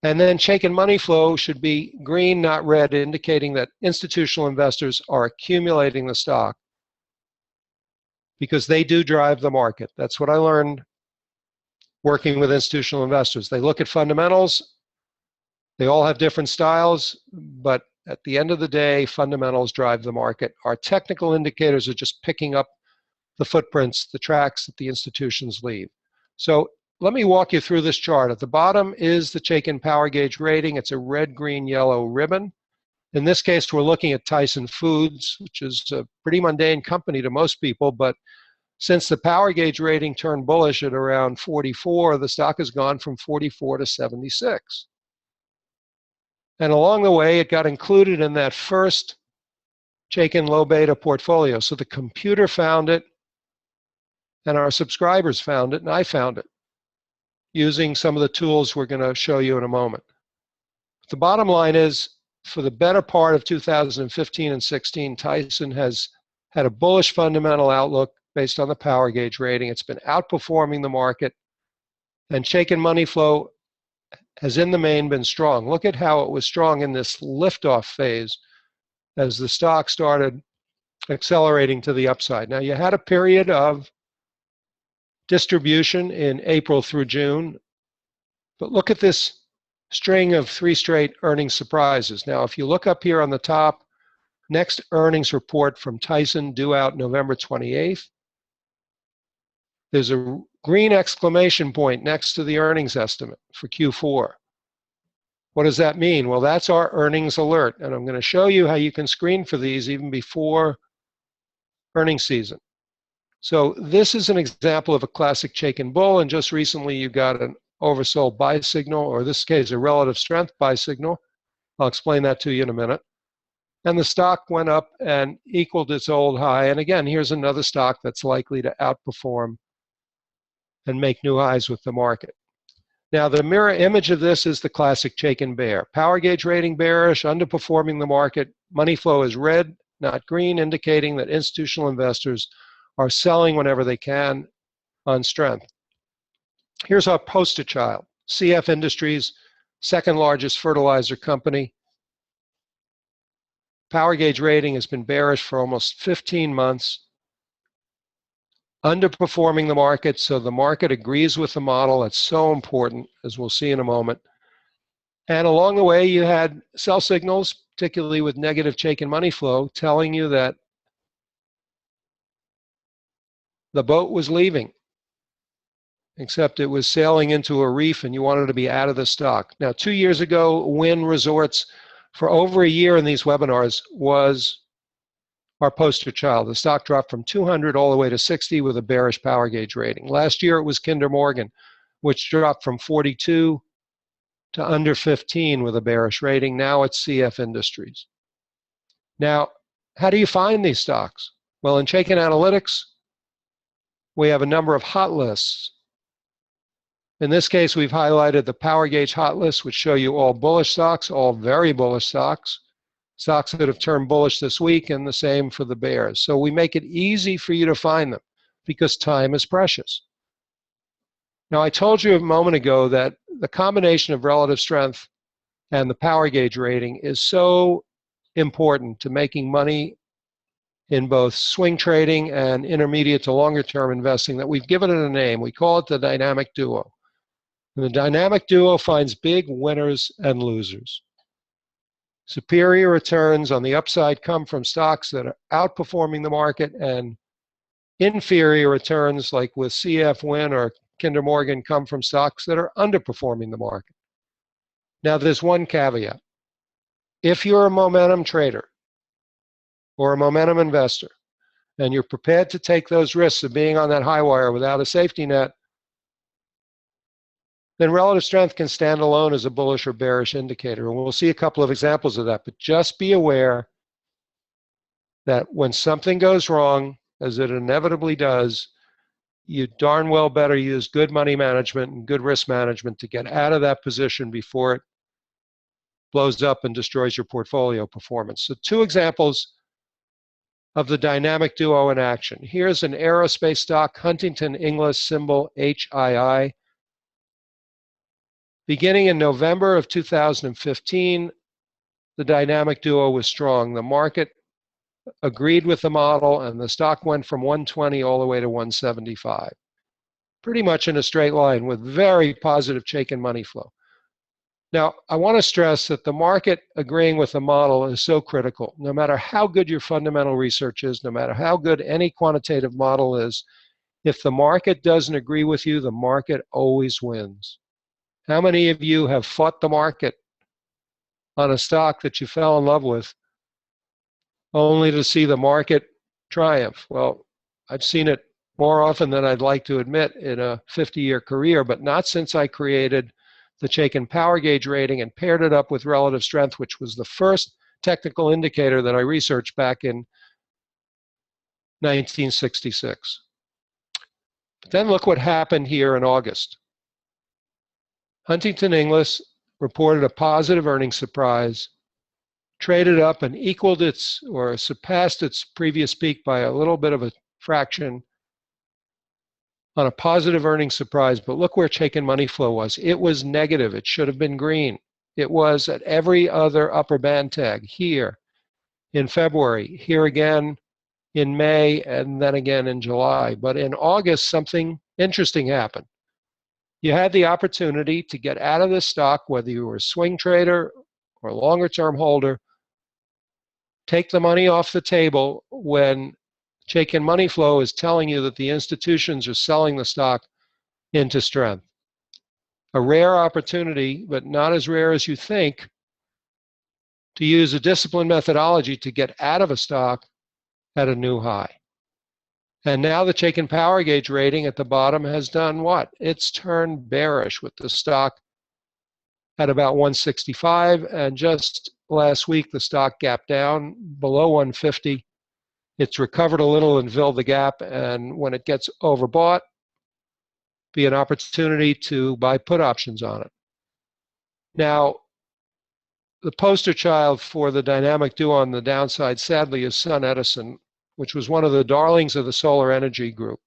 And then Chaikin money flow should be green, not red, indicating that institutional investors are accumulating the stock because they do drive the market. That's what I learned working with institutional investors. They look at fundamentals. They all have different styles, but at the end of the day, fundamentals drive the market. Our technical indicators are just picking up the footprints, the tracks that the institutions leave. So let me walk you through this chart. At the bottom is the Chaikin Power Gauge rating. It's a red, green, yellow ribbon. In this case, we're looking at Tyson Foods, which is a pretty mundane company to most people, but since the Power Gauge rating turned bullish at around 44, the stock has gone from 44 to 76. And along the way, it got included in that first Chaikin low beta portfolio. So the computer found it, and our subscribers found it, and I found it, using some of the tools we're going to show you in a moment. The bottom line is, for the better part of 2015 and 16, Tyson has had a bullish fundamental outlook based on the Power Gauge rating. It's been outperforming the market, and Chaikin money flow has in the main been strong. Look at how it was strong in this liftoff phase as the stock started accelerating to the upside. Now, you had a period of distribution in April through June, but look at this string of 3 straight earnings surprises. Now, if you look up here on the top, next earnings report from Tyson due out November 28th. There's a green exclamation point next to the earnings estimate for Q4. What does that mean? Well, that's our earnings alert, and I'm going to show you how you can screen for these even before earnings season. So this is an example of a classic Chaikin bull, and just recently you got an oversold buy signal, or in this case, a relative strength buy signal. I'll explain that to you in a minute. And the stock went up and equaled its old high. And again, here's another stock that's likely to outperform and make new highs with the market. Now, the mirror image of this is the classic Chaikin bear. Power Gauge rating bearish, underperforming the market. Money flow is red, not green, indicating that institutional investors are selling whenever they can on strength. Here's our poster child, CF Industries, second largest fertilizer company. Power Gauge rating has been bearish for almost 15 months. Underperforming the market, so the market agrees with the model. That's so important, as we'll see in a moment. And along the way, you had sell signals, particularly with negative Chaikin money flow, telling you that the boat was leaving, except it was sailing into a reef and you wanted to be out of the stock. Now, 2 years ago, Wynn Resorts, for over a year in these webinars, was our poster child. The stock dropped from 200 all the way to 60 with a bearish Power Gauge rating. Last year it was Kinder Morgan, which dropped from 42 to under 15 with a bearish rating. Now it's CF Industries. Now, how do you find these stocks? Well, in Chaikin Analytics, we have a number of hot lists. In this case, we've highlighted the Power Gauge hot list, which show you all bullish stocks, all very bullish stocks, stocks that have turned bullish this week, and the same for the bears. So we make it easy for you to find them because time is precious. Now, I told you a moment ago that the combination of relative strength and the Power Gauge rating is so important to making money in both swing trading and intermediate to longer term investing that we've given it a name. We call it the dynamic duo. And the dynamic duo finds big winners and losers. Superior returns on the upside come from stocks that are outperforming the market, and inferior returns, like with CF Win or Kinder Morgan, come from stocks that are underperforming the market. Now, there's one caveat. If you're a momentum trader or a momentum investor, and you're prepared to take those risks of being on that high wire without a safety net, then relative strength can stand alone as a bullish or bearish indicator. And we'll see a couple of examples of that. But just be aware that when something goes wrong, as it inevitably does, you darn well better use good money management and good risk management to get out of that position before it blows up and destroys your portfolio performance. So 2 examples of the dynamic duo in action. Here's an aerospace stock, Huntington Ingalls, symbol HII. Beginning in November of 2015, the dynamic duo was strong. The market agreed with the model, and the stock went from 120 all the way to 175. Pretty much in a straight line with very positive Chaikin money flow. Now, I want to stress that the market agreeing with the model is so critical. No matter how good your fundamental research is, no matter how good any quantitative model is, if the market doesn't agree with you, the market always wins. How many of you have fought the market on a stock that you fell in love with only to see the market triumph? Well, I've seen it more often than I'd like to admit in a 50-year career, but not since I created the Chaikin Power Gauge rating and paired it up with relative strength, which was the first technical indicator that I researched back in 1966. But then look what happened here in August. Huntington Ingalls reported a positive earnings surprise, traded up and equaled its or surpassed its previous peak by a little bit of a fraction on a positive earnings surprise. But look where Chaikin money flow was. It was negative. It should have been green. It was at every other upper band tag, here in February, here again in May, and then again in July. But in August, something interesting happened. You had the opportunity to get out of this stock, whether you were a swing trader or a longer term holder, take the money off the table when Chaikin money flow is telling you that the institutions are selling the stock into strength. A rare opportunity, but not as rare as you think, to use a disciplined methodology to get out of a stock at a new high. And now the Chaikin Power Gauge rating at the bottom has done what? It's turned bearish with the stock at about 165, and just last week the stock gapped down below 150. It's recovered a little and filled the gap, and when it gets overbought, be an opportunity to buy put options on it. Now, the poster child for the dynamic duo on the downside, sadly, is SunEdison, which was one of the darlings of the solar energy group.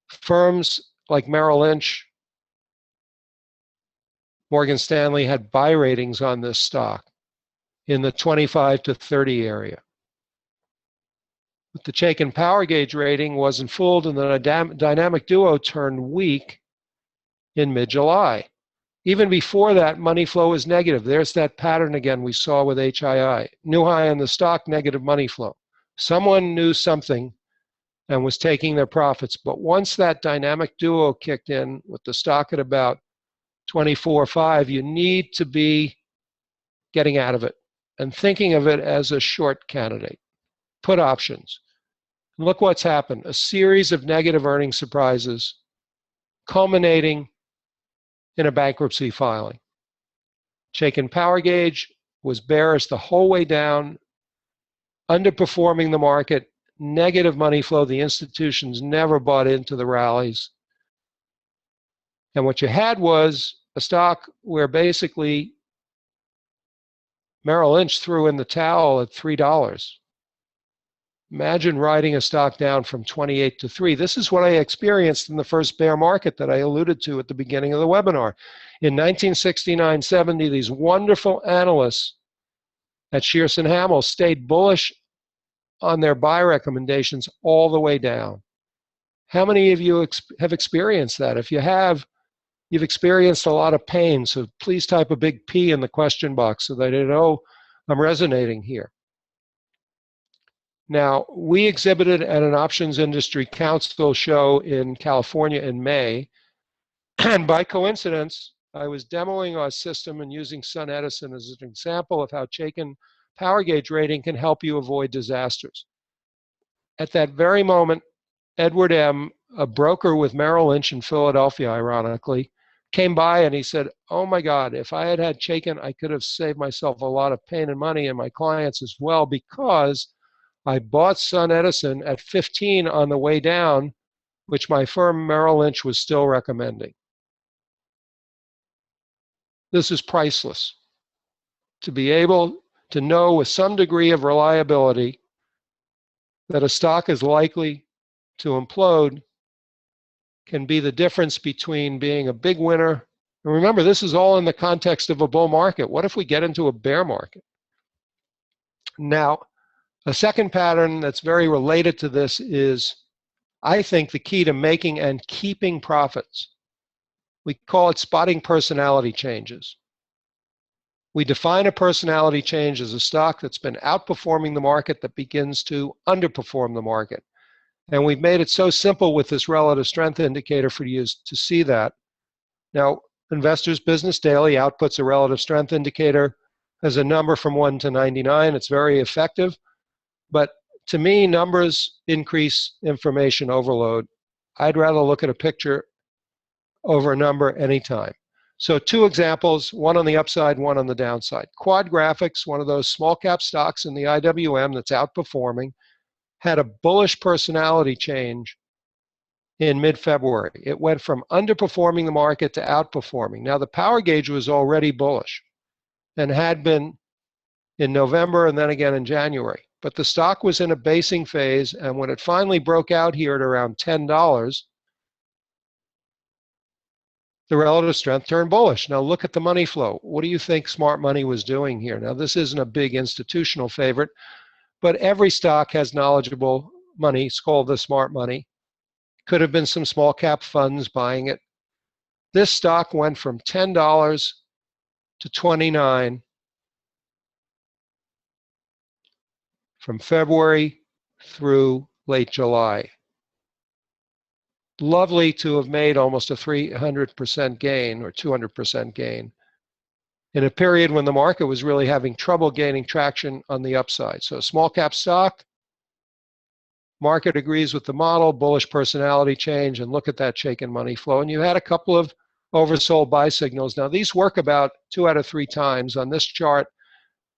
Firms like Merrill Lynch, Morgan Stanley had buy ratings on this stock in the 25 to 30 area. But the Chaikin Power Gauge rating wasn't fooled, and the dynamic duo turned weak in mid-July. Even before that, money flow was negative. There's that pattern again we saw with HII. New high on the stock, negative money flow. Someone knew something and was taking their profits. But once that dynamic duo kicked in with the stock at about 24.5, you need to be getting out of it and thinking of it as a short candidate. Put options. And look what's happened. A series of negative earnings surprises culminating in a bankruptcy filing. Chaikin Power Gauge was bearish the whole way down, underperforming the market, negative money flow. The institutions never bought into the rallies. And what you had was a stock where basically Merrill Lynch threw in the towel at $3. Imagine riding a stock down from 28 to 3. This is what I experienced in the first bear market that I alluded to at the beginning of the webinar. In 1969-70, these wonderful analysts at Shearson Hamel stayed bullish on their buy recommendations all the way down. How many of you have experienced that? If you have, You've experienced a lot of pain, so please type a big P in the question box so that I know I'm resonating here. Now, we exhibited at an Options Industry Council show in California in May, and by coincidence, I was demoing our system and using SunEdison as an example of how Chaikin Power Gauge rating can help you avoid disasters. At that very moment, Edward M., a broker with Merrill Lynch in Philadelphia, ironically, came by and he said, "Oh my God, if I had had Chaikin, I could have saved myself a lot of pain and money and my clients as well, because I bought SunEdison at 15 on the way down, which my firm Merrill Lynch was still recommending." This is priceless. To be able to know with some degree of reliability that a stock is likely to implode can be the difference between being a big winner. And remember, this is all in the context of a bull market. What if we get into a bear market? Now, a second pattern that's very related to this is, I think, the key to making and keeping profits. We call it spotting personality changes. We define a personality change as a stock that's been outperforming the market that begins to underperform the market. And we've made it so simple with this relative strength indicator for you to see that. Now, Investors Business Daily outputs a relative strength indicator as a number from 1 to 99. It's very effective. But to me, numbers increase information overload. I'd rather look at a picture over a number anytime. So 2 examples, one on the upside, one on the downside. Quad Graphics, one of those small cap stocks in the IWM that's outperforming, had a bullish personality change in mid-February. It went from underperforming the market to outperforming. Now, the power gauge was already bullish and had been in November and then again in January. But the stock was in a basing phase, and when it finally broke out here at around $10, the relative strength turned bullish. Now look at the money flow. What do you think smart money was doing here? Now, this isn't a big institutional favorite, but every stock has knowledgeable money. It's called the smart money. Could have been some small cap funds buying it. This stock went from $10 to $29 from February through late July. Lovely to have made almost a 300% gain or 200% gain in a period when the market was really having trouble gaining traction on the upside. So small cap stock, market agrees with the model, bullish personality change, and look at that Chaikin money flow. And you had a couple of oversold buy signals. Now these work about 2 out of 3 times. On this chart,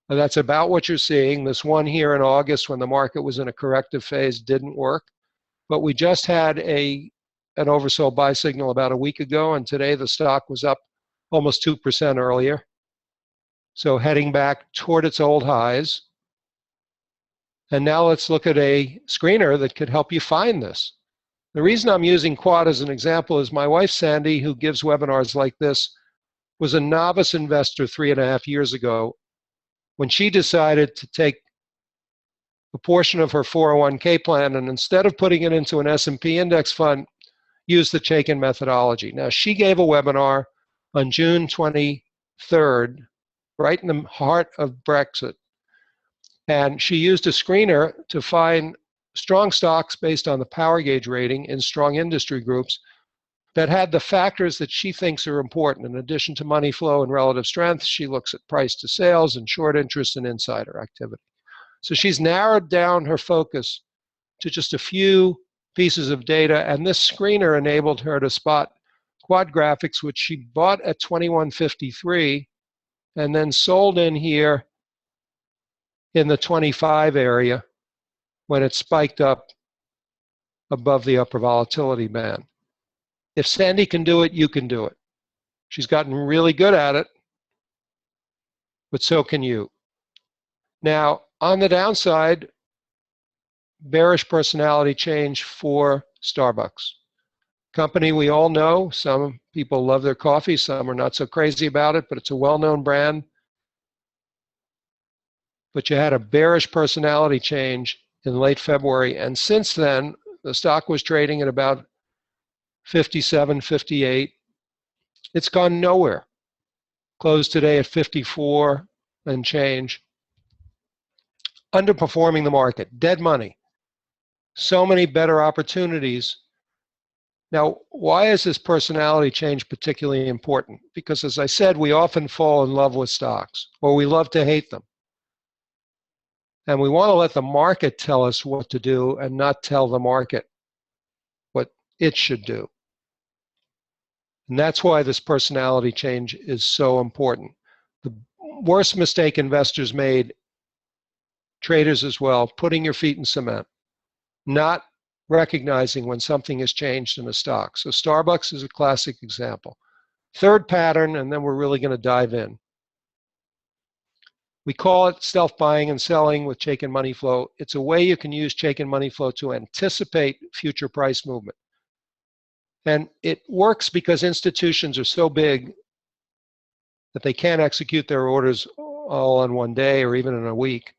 that's about what you're seeing. This one here in August when the market was in a corrective phase didn't work. But we just had an oversold buy signal about a week ago, and today the stock was up almost 2% earlier. So heading back toward its old highs. And now let's look at a screener that could help you find this. The reason I'm using Quad as an example is my wife, Sandy, who gives webinars like this, was a novice investor 3.5 years ago when she decided to take a portion of her 401k plan and instead of putting it into an S&P index fund, use the Chaikin methodology. Now, she gave a webinar on June 23rd, right in the heart of Brexit. And she used a screener to find strong stocks based on the power gauge rating in strong industry groups that had the factors that she thinks are important. In addition to money flow and relative strength, she looks at price to sales and short interest and insider activity. So she's narrowed down her focus to just a few pieces of data, and this screener enabled her to spot Quad Graphics, which she bought at 21.53 and then sold in here in the 25 area when it spiked up above the upper volatility band. If Sandy can do it, you can do it. She's gotten really good at it, but so can you. Now, on the downside, bearish personality change for Starbucks. Company we all know. Some people love their coffee, some are not so crazy about it, but it's a well-known brand. But you had a bearish personality change in late February, and since then, the stock was trading at about 57, 58, It's gone nowhere. Closed today at 54 and change. Underperforming the market, dead money. So many better opportunities. Now, why is this personality change particularly important? Because as I said, we often fall in love with stocks, or we love to hate them. And we want to let the market tell us what to do and not tell the market what it should do. And that's why this personality change is so important. The worst mistake investors made, traders as well, putting your feet in cement, not recognizing when something has changed in a stock. So Starbucks is a classic example. Third pattern, and then we're really going to dive in. We call it stealth buying and selling with Chaikin Money Flow. It's a way you can use Chaikin Money Flow to anticipate future price movement. And it works because institutions are so big that they can't execute their orders all in one day or even in a week.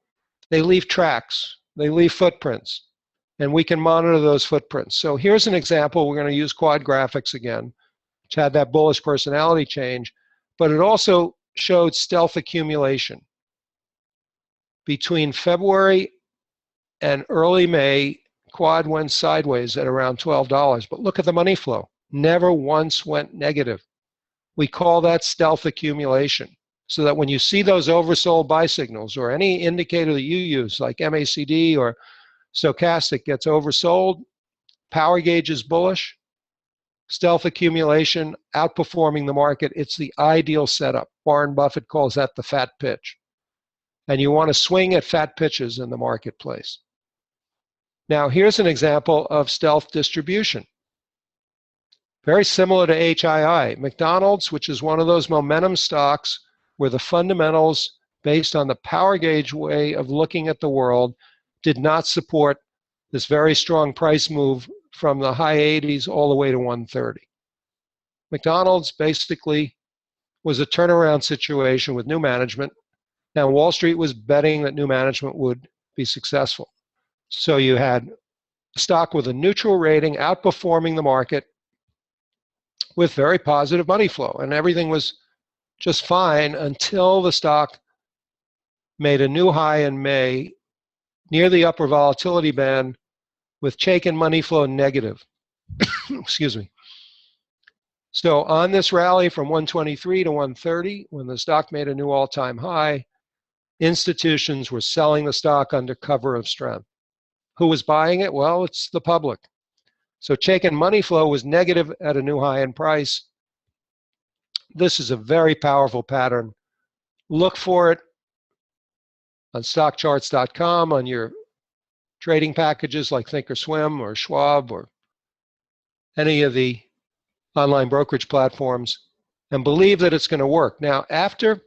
They leave tracks, they leave footprints, and we can monitor those footprints. So here's an example. We're going to use Quad Graphics again, which had that bullish personality change, but it also showed stealth accumulation. Between February and early May, Quad went sideways at around $12, but look at the money flow. Never once went negative. We call that stealth accumulation. So that when you see those oversold buy signals or any indicator that you use, like MACD or stochastic gets oversold, power gauge is bullish, stealth accumulation, outperforming the market, it's the ideal setup. Warren Buffett calls that the fat pitch. And you want to swing at fat pitches in the marketplace. Now, here's an example of stealth distribution. Very similar to HII. McDonald's, which is one of those momentum stocks where the fundamentals, based on the power gauge way of looking at the world, did not support this very strong price move from the high 80s all the way to 130. McDonald's basically was a turnaround situation with new management. Now, Wall Street was betting that new management would be successful. So you had a stock with a neutral rating outperforming the market with very positive money flow, and everything was just fine until the stock made a new high in May near the upper volatility band with Chaikin Money Flow negative. Excuse me. So on this rally from 123 to 130, when the stock made a new all-time high, institutions were selling the stock under cover of strength. Who was buying it? Well, it's the public. So Chaikin Money Flow was negative at a new high in price. This is a very powerful pattern. Look for it on stockcharts.com, on your trading packages like Thinkorswim or Schwab or any of the online brokerage platforms, and believe that it's going to work. Now, after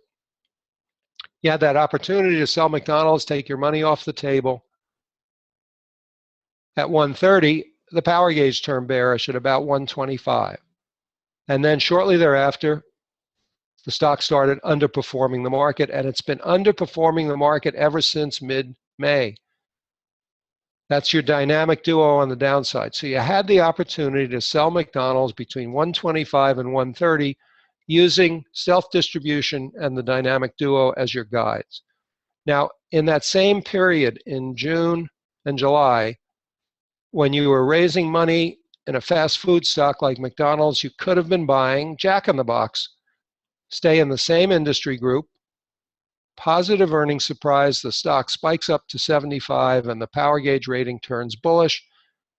you had that opportunity to sell McDonald's, take your money off the table, at 130, the power gauge turned bearish at about 125. And then shortly thereafter, the stock started underperforming the market, and it's been underperforming the market ever since mid-May. That's your dynamic duo on the downside. So you had the opportunity to sell McDonald's between 125 and 130 using stealth distribution and the dynamic duo as your guides. Now, in that same period in June and July, when you were raising money in a fast food stock like McDonald's, you could have been buying Jack in the Box. Stay in the same industry group, positive earnings surprise, the stock spikes up to 75 and the power gauge rating turns bullish,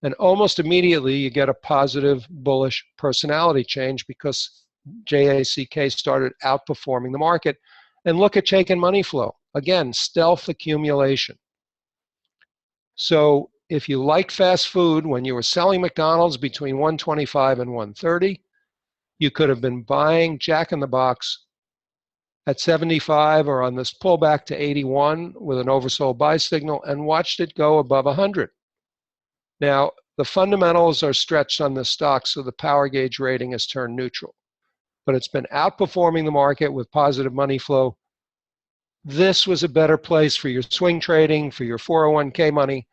and almost immediately you get a positive bullish personality change because JACK started outperforming the market. And look at Chaikin Money Flow. Again, stealth accumulation. So if you liked fast food when you were selling McDonald's between 125 and 130, you could have been buying Jack in the Box at 75 or on this pullback to 81 with an oversold buy signal and watched it go above 100. Now, the fundamentals are stretched on this stock, so the power gauge rating has turned neutral. But it's been outperforming the market with positive money flow. This was a better place for your swing trading, for your 401k money,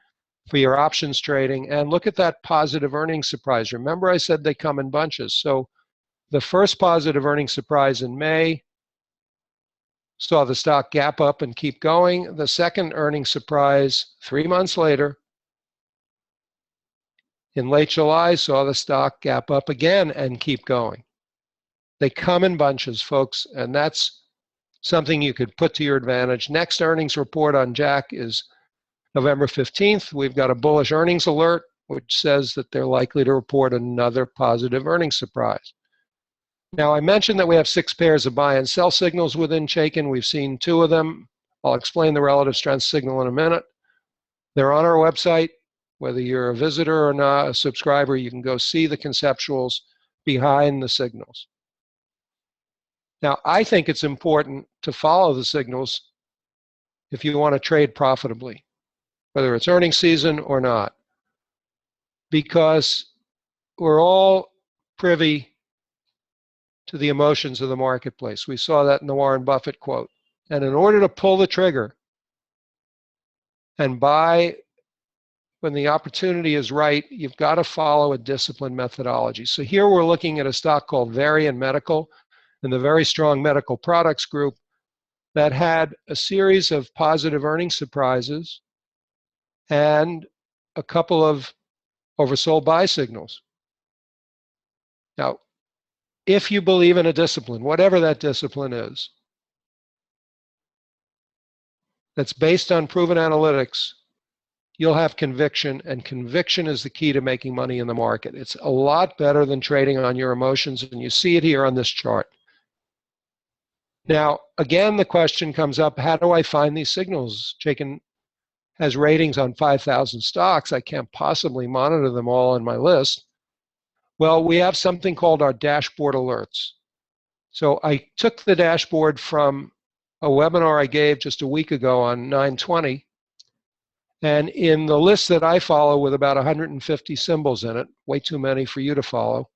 for your options trading. And look at that positive earnings surprise. Remember I said they come in bunches. So the first positive earnings surprise in May saw the stock gap up and keep going. The second earnings surprise 3 months later, in late July, saw the stock gap up again and keep going. They come in bunches, folks, and that's something you could put to your advantage. Next earnings report on Jack is November 15th. We've got a bullish earnings alert, which says that they're likely to report another positive earnings surprise. Now, I mentioned that we have 6 pairs of buy and sell signals within Chaikin. We've seen 2 of them. I'll explain the relative strength signal in a minute. They're on our website. Whether you're a visitor or not, a subscriber, you can go see the conceptuals behind the signals. Now, I think it's important to follow the signals if you want to trade profitably, whether it's earnings season or not, because we're all privy to the emotions of the marketplace. We saw that in the Warren Buffett quote. And in order to pull the trigger and buy when the opportunity is right, you've got to follow a disciplined methodology. So here we're looking at a stock called Varian Medical in the very strong medical products group that had a series of positive earnings surprises and a couple of oversold buy signals. Now, if you believe in a discipline, whatever that discipline is, that's based on proven analytics, you'll have conviction, and conviction is the key to making money in the market. It's a lot better than trading on your emotions, and you see it here on this chart. Now, again, the question comes up, how do I find these signals? Chaikin has ratings on 5,000 stocks. I can't possibly monitor them all on my list. Well, we have something called our dashboard alerts. So I took the dashboard from a webinar I gave just a week ago on 9/20, and in the list that I follow with about 150 symbols in it, way too many for you to follow,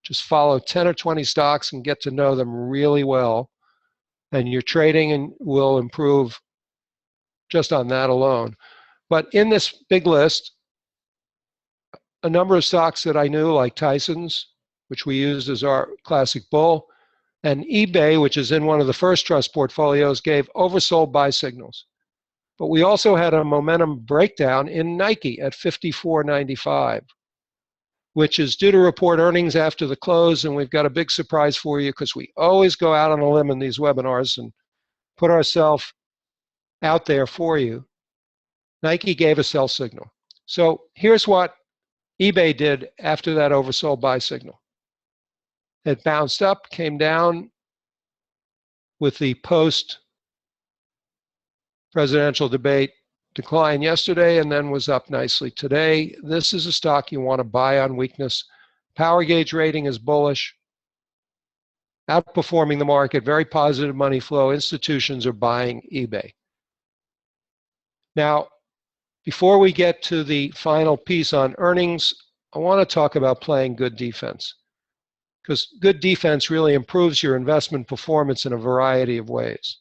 just follow 10 or 20 stocks and get to know them really well, and your trading will improve just on that alone. But in this big list, a number of stocks that I knew, like Tyson's, which we used as our classic bull, and eBay, which is in one of the first trust portfolios, gave oversold buy signals. But we also had a momentum breakdown in Nike at 54.95, which is due to report earnings after the close, and we've got a big surprise for you because we always go out on a limb in these webinars and put ourselves out there for you. Nike gave a sell signal. So here's what eBay did after that oversold buy signal. It bounced up, came down with the post-presidential debate decline yesterday, and then was up nicely today. This is a stock you want to buy on weakness. Power gauge rating is bullish, outperforming the market, very positive money flow. Institutions are buying eBay. Now, before we get to the final piece on earnings, I want to talk about playing good defense, because good defense really improves your investment performance in a variety of ways.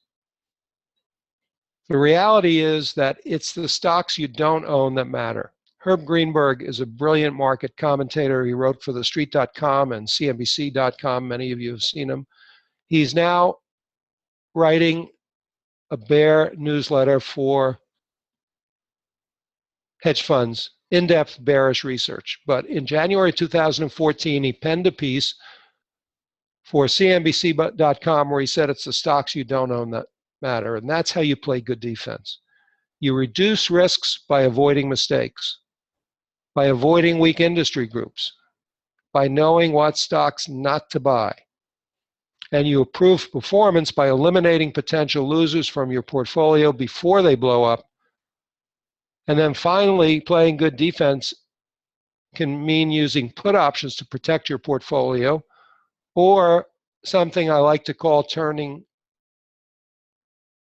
The reality is that it's the stocks you don't own that matter. Herb Greenberg is a brilliant market commentator. He wrote for TheStreet.com and CNBC.com. Many of you have seen him. He's now writing a bear newsletter for hedge funds, in-depth bearish research. But in January 2014, he penned a piece for CNBC.com where he said it's the stocks you don't own that matter, and that's how you play good defense. You reduce risks by avoiding mistakes, by avoiding weak industry groups, by knowing what stocks not to buy. And you improve performance by eliminating potential losers from your portfolio before they blow up. And then finally, playing good defense can mean using put options to protect your portfolio, or something I like to call turning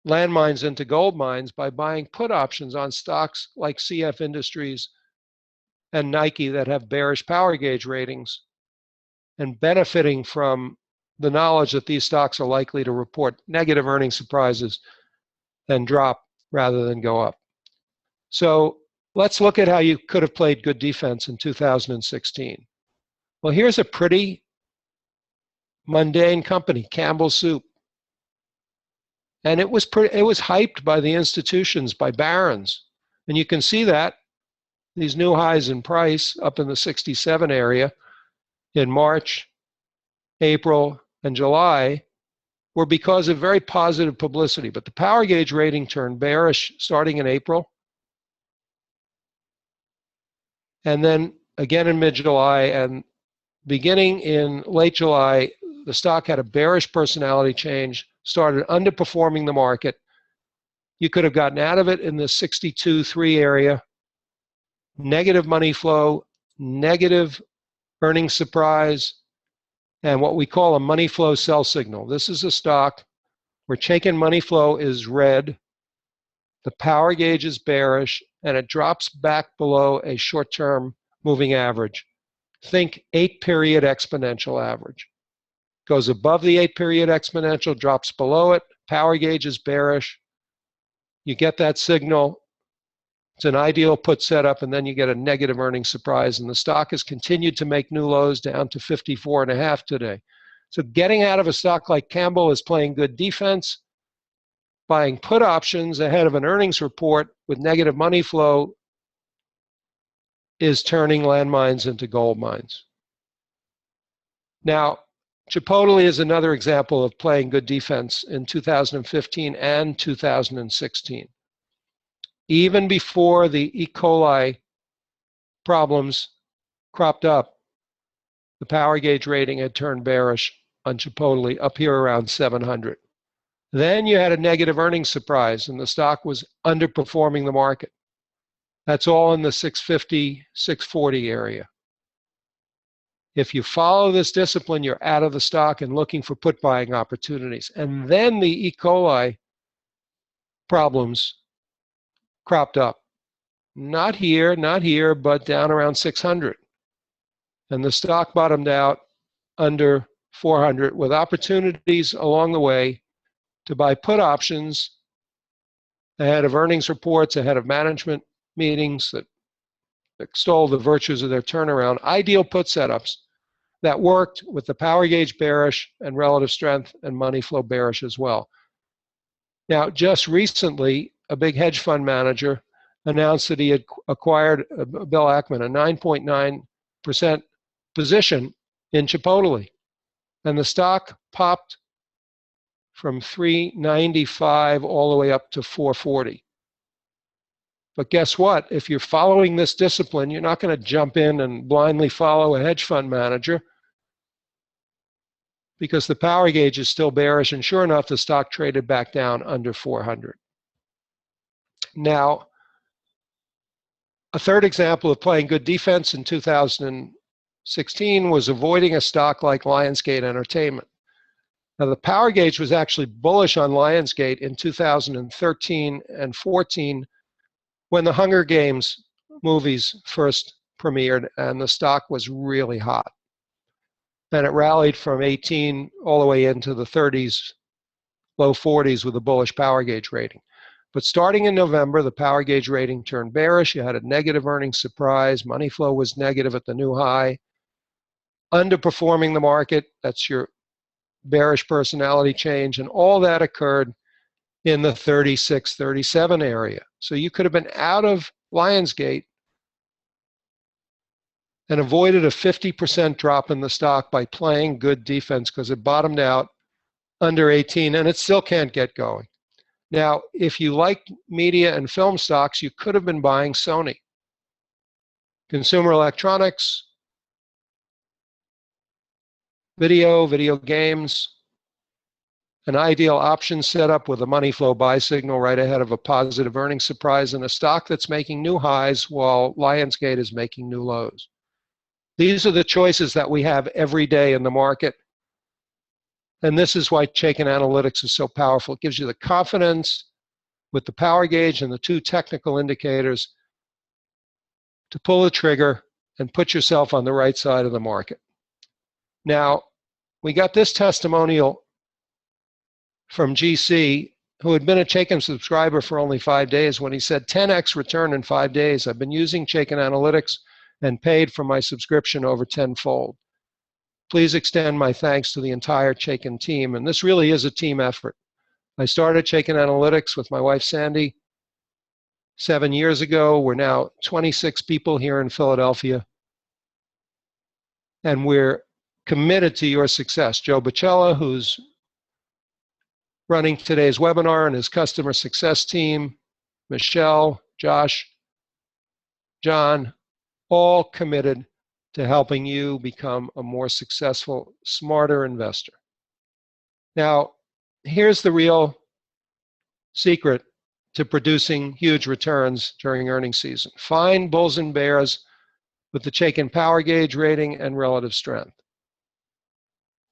landmines into gold mines by buying put options on stocks like CF Industries and Nike that have bearish power gauge ratings, and benefiting from the knowledge that these stocks are likely to report negative earnings surprises and drop rather than go up. So let's look at how you could have played good defense in 2016. Well, here's a pretty mundane company, Campbell Soup. And it was hyped by the institutions, by Barron's. And you can see that, these new highs in price up in the 67 area in March, April, and July were because of very positive publicity. But the power gauge rating turned bearish starting in April. And then again in mid-July, and beginning in late July, the stock had a bearish personality change, started underperforming the market. You could have gotten out of it in the 62.3 area. Negative money flow, negative earnings surprise, and what we call a money flow sell signal. This is a stock where Chaikin money flow is red, the power gauge is bearish, and it drops back below a short-term moving average. Think 8-period exponential average. Goes above the 8-period exponential, drops below it, power gauge is bearish. You get that signal. It's an ideal put setup, and then you get a negative earnings surprise, and the stock has continued to make new lows down to 54.5 today. So getting out of a stock like Campbell is playing good defense. Buying put options ahead of an earnings report with negative money flow is turning landmines into gold mines. Now, Chipotle is another example of playing good defense in 2015 and 2016. Even before the E. coli problems cropped up, the power gauge rating had turned bearish on Chipotle up here around 700. Then you had a negative earnings surprise, and the stock was underperforming the market. That's all in the 650, 640 area. If you follow this discipline, you're out of the stock and looking for put buying opportunities. And then the E. coli problems cropped up. Not here, but down around 600. And the stock bottomed out under 400 with opportunities along the way to buy put options ahead of earnings reports, ahead of management meetings that extol the virtues of their turnaround. Ideal put setups that worked with the power gauge bearish and relative strength and money flow bearish as well. Now, just recently, a big hedge fund manager announced that he had acquired, Bill Ackman, a 9.9% position in Chipotle. And the stock popped from 395 all the way up to 440. But guess what? If you're following this discipline, you're not going to jump in and blindly follow a hedge fund manager because the power gauge is still bearish, and sure enough, the stock traded back down under 400. Now, a third example of playing good defense in 2016 was avoiding a stock like Lionsgate Entertainment. Now, the power gauge was actually bullish on Lionsgate in 2013 and 14 when the Hunger Games movies first premiered, and the stock was really hot. And it rallied from 18 all the way into the 30s, low 40s with a bullish power gauge rating. But starting in November, the power gauge rating turned bearish. You had a negative earnings surprise. Money flow was negative at the new high. Underperforming the market, that's your bearish personality change, and all that occurred in the 36, 37 area. So you could have been out of Lionsgate and avoided a 50% drop in the stock by playing good defense because it bottomed out under 18 and it still can't get going. Now, if you like media and film stocks, you could have been buying Sony. Consumer electronics, video games, an ideal option setup with a money flow buy signal right ahead of a positive earnings surprise, and a stock that's making new highs while Lionsgate is making new lows. These are the choices that we have every day in the market. And this is why Chaikin Analytics is so powerful. It gives you the confidence with the power gauge and the two technical indicators to pull the trigger and put yourself on the right side of the market. Now, we got this testimonial from GC, who had been a Chaikin subscriber for only 5 days, when he said 10x return in 5 days. I've been using Chaikin Analytics and paid for my subscription over tenfold. please extend my thanks to the entire Chaikin team. And this really is a team effort. I started Chaikin Analytics with my wife, Sandy, 7 years ago. We're now 26 people here in Philadelphia. And we're committed to your success. Joe Bacella, who's running today's webinar, and his customer success team, Michelle, Josh, John, all committed to helping you become a more successful, smarter investor. Now, here's the real secret to producing huge returns during earnings season. Find bulls and bears with the Chaikin Power Gauge rating and relative strength.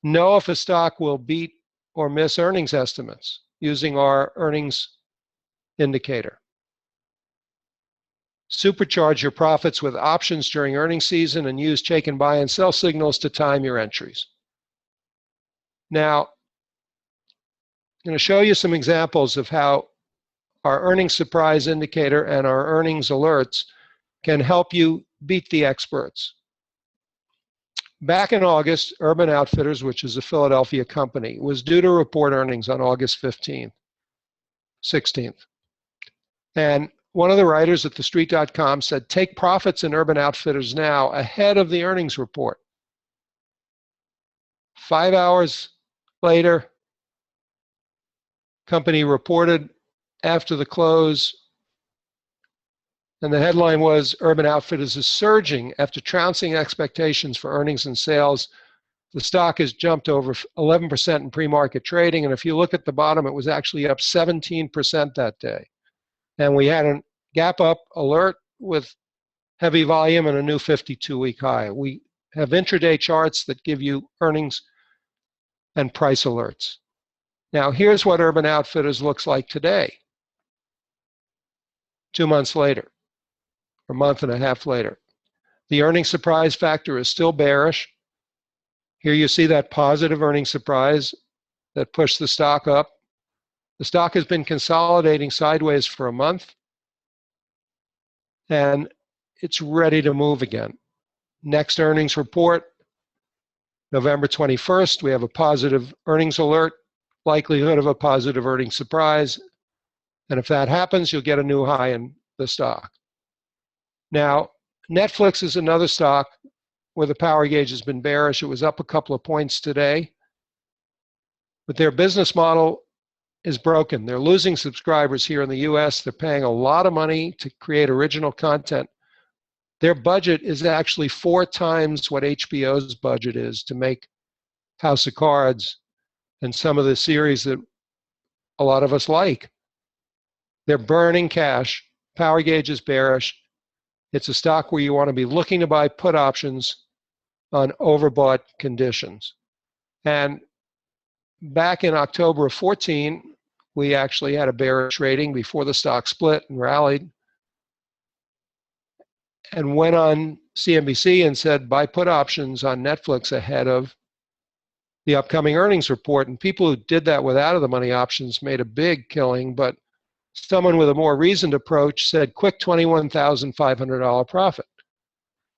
Know if a stock will beat or miss earnings estimates using our earnings indicator. Supercharge your profits with options during earnings season and use Chaikin buy and sell signals to time your entries. Now, I'm going to show you some examples of how our earnings surprise indicator and our earnings alerts can help you beat the experts. Back in August, Urban Outfitters, which is a Philadelphia company, was due to report earnings on August 16th. And one of the writers at TheStreet.com said, take profits in Urban Outfitters now ahead of the earnings report. 5 hours later, company reported after the close, and the headline was, Urban Outfitters is surging after trouncing expectations for earnings and sales. The stock has jumped over 11% in pre-market trading, and if you look at the bottom, it was actually up 17% that day. And we had a gap up alert with heavy volume and a new 52-week high. We have intraday charts that give you earnings and price alerts. Now, here's what Urban Outfitters looks like today, 2 months later, or a month and a half later. The earnings surprise factor is still bearish. Here you see that positive earnings surprise that pushed the stock up. The stock has been consolidating sideways for a month, and it's ready to move again. Next earnings report, November 21st, we have a positive earnings alert, likelihood of a positive earnings surprise. And if that happens, you'll get a new high in the stock. Now, Netflix is another stock where the power gauge has been bearish. It was up a couple of points today. But their business model is broken. They're losing subscribers here in the US. They're paying a lot of money to create original content. Their budget is actually 4 times what HBO's budget is to make House of Cards and some of the series that a lot of us like. They're burning cash. Power gauge is bearish. It's a stock where you want to be looking to buy put options on overbought conditions. And back in October of 14, we actually had a bearish rating before the stock split and rallied, and went on CNBC and said buy put options on Netflix ahead of the upcoming earnings report. And people who did that with out-of-the-money options made a big killing, but someone with a more reasoned approach said quick $21,500 profit.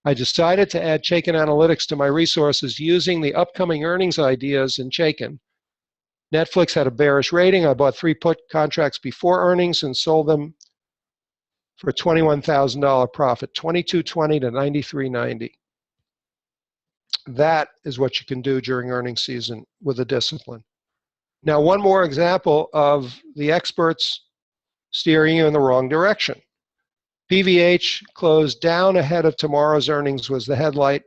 I decided to add Chaikin Analytics to my resources using the upcoming earnings ideas in Chaikin. Netflix had a bearish rating. I bought 3 put contracts before earnings and sold them for a $21,000 profit, $22.20 to $93.90. That is what you can do during earnings season with a discipline. Now, one more example of the experts steering you in the wrong direction. PVH closed down ahead of tomorrow's earnings was the headline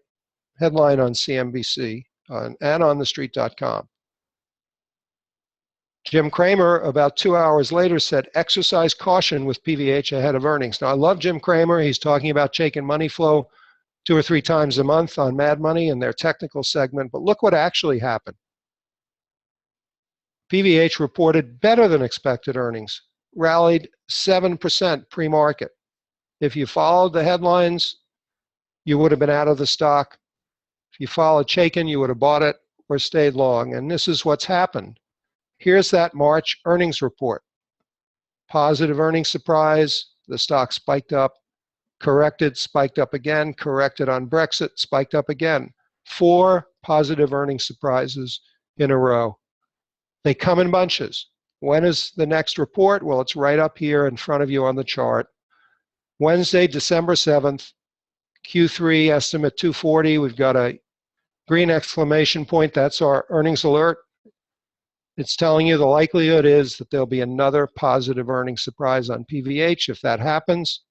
on CNBC and on TheStreet.com. Jim Cramer, about 2 hours later, said, exercise caution with PVH ahead of earnings. Now, I love Jim Cramer. He's talking about Chaikin money flow 2 or 3 times a month on Mad Money in their technical segment. But look what actually happened. PVH reported better than expected earnings, rallied 7% pre-market. If you followed the headlines, you would have been out of the stock. If you followed Chaikin, you would have bought it or stayed long. And this is what's happened. Here's that March earnings report. Positive earnings surprise. The stock spiked up, corrected, spiked up again, corrected on Brexit, spiked up again. 4 positive earnings surprises in a row. They come in bunches. When is the next report? Well, it's right up here in front of you on the chart. Wednesday, December 7th, Q3 estimate 240. We've got a green exclamation point. That's our earnings alert. It's telling you the likelihood is that there'll be another positive earnings surprise on PVH. If that happens,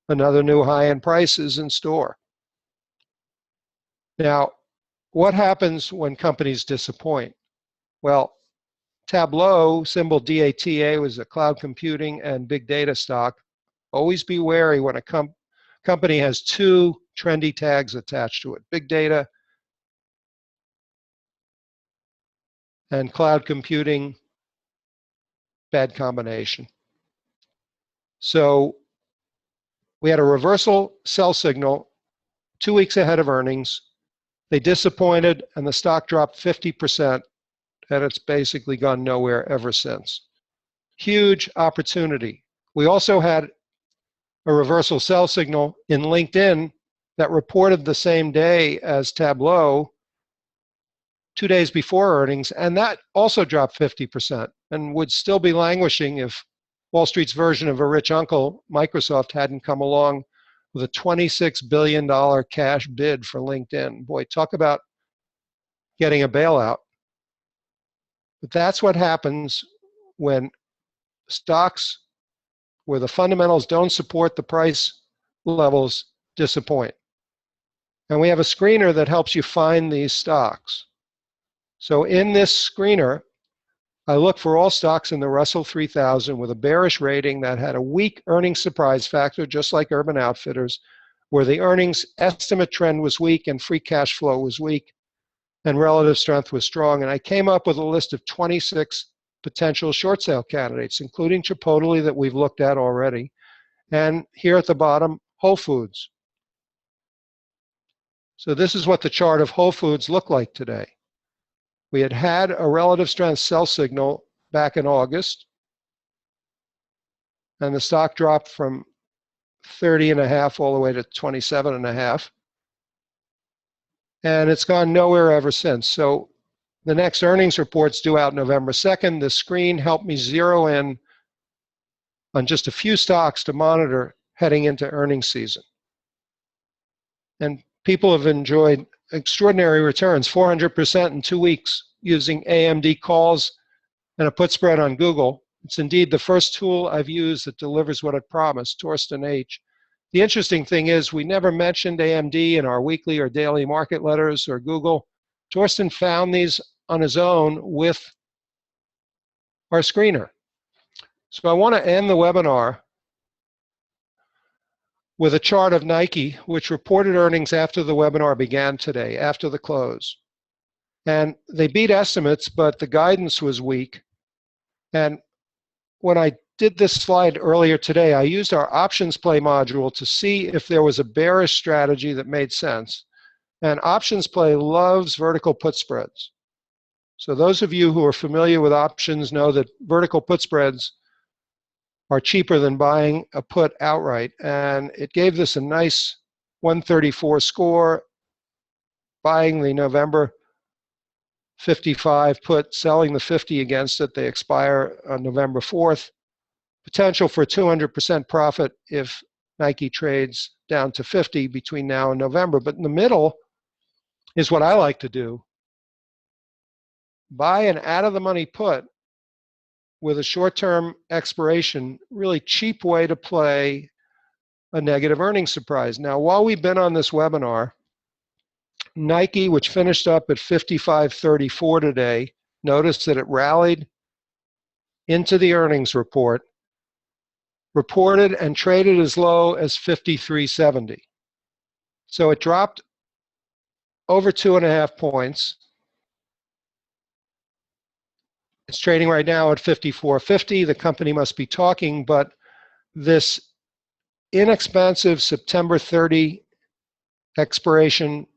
another new high in price is in store. Now, what happens when companies disappoint? Well, Tableau, symbol DATA, was a cloud computing and big data stock. Always be wary when a company has 2 trendy tags attached to it: big data and cloud computing. Bad combination. So we had a reversal sell signal 2 weeks ahead of earnings. They disappointed and the stock dropped 50%, and it's basically gone nowhere ever since. Huge opportunity. We also had a reversal sell signal in LinkedIn that reported the same day as Tableau 2 days before earnings, and that also dropped 50% and would still be languishing if Wall Street's version of a rich uncle, Microsoft, hadn't come along with a $26 billion cash bid for LinkedIn. Boy, talk about getting a bailout. But that's what happens when stocks where the fundamentals don't support the price levels disappoint. And we have a screener that helps you find these stocks. So in this screener, I look for all stocks in the Russell 3000 with a bearish rating that had a weak earnings surprise factor, just like Urban Outfitters, where the earnings estimate trend was weak and free cash flow was weak and relative strength was strong. And I came up with a list of 26 potential short sale candidates, including Chipotle that we've looked at already. And here at the bottom, Whole Foods. So this is what the chart of Whole Foods looked like today. We had had a relative strength sell signal back in August, and the stock dropped from 30.5 all the way to 27.5. And it's gone nowhere ever since. So the next earnings report's due out November 2nd. The screen helped me zero in on just a few stocks to monitor heading into earnings season. And people have enjoyed extraordinary returns, 400% in 2 weeks using AMD calls and a put spread on Google. It's indeed the first tool I've used that delivers what it promised, Torsten H. The interesting thing is we never mentioned AMD in our weekly or daily market letters or Google. Torsten found these on his own with our screener. So I want to end the webinar with a chart of Nike, which reported earnings after the webinar began today, after the close. And they beat estimates, but the guidance was weak. And when I did this slide earlier today, I used our options play module to see if there was a bearish strategy that made sense. And options play loves vertical put spreads. So those of you who are familiar with options know that vertical put spreads are cheaper than buying a put outright. And it gave this a nice 134 score, buying the November 55 put, selling the 50 against it. They expire on November 4th. Potential for 200% profit if Nike trades down to 50 between now and November. But in the middle is what I like to do. Buy an out-of-the-money put with a short-term expiration, really cheap way to play a negative earnings surprise. Now, while we've been on this webinar, Nike, which finished up at 55.34 today, notice that it rallied into the earnings report, reported and traded as low as 53.70. So it dropped over 2.5 points. It's trading right now at 54.50. The company must be talking, but this inexpensive September 30 expiration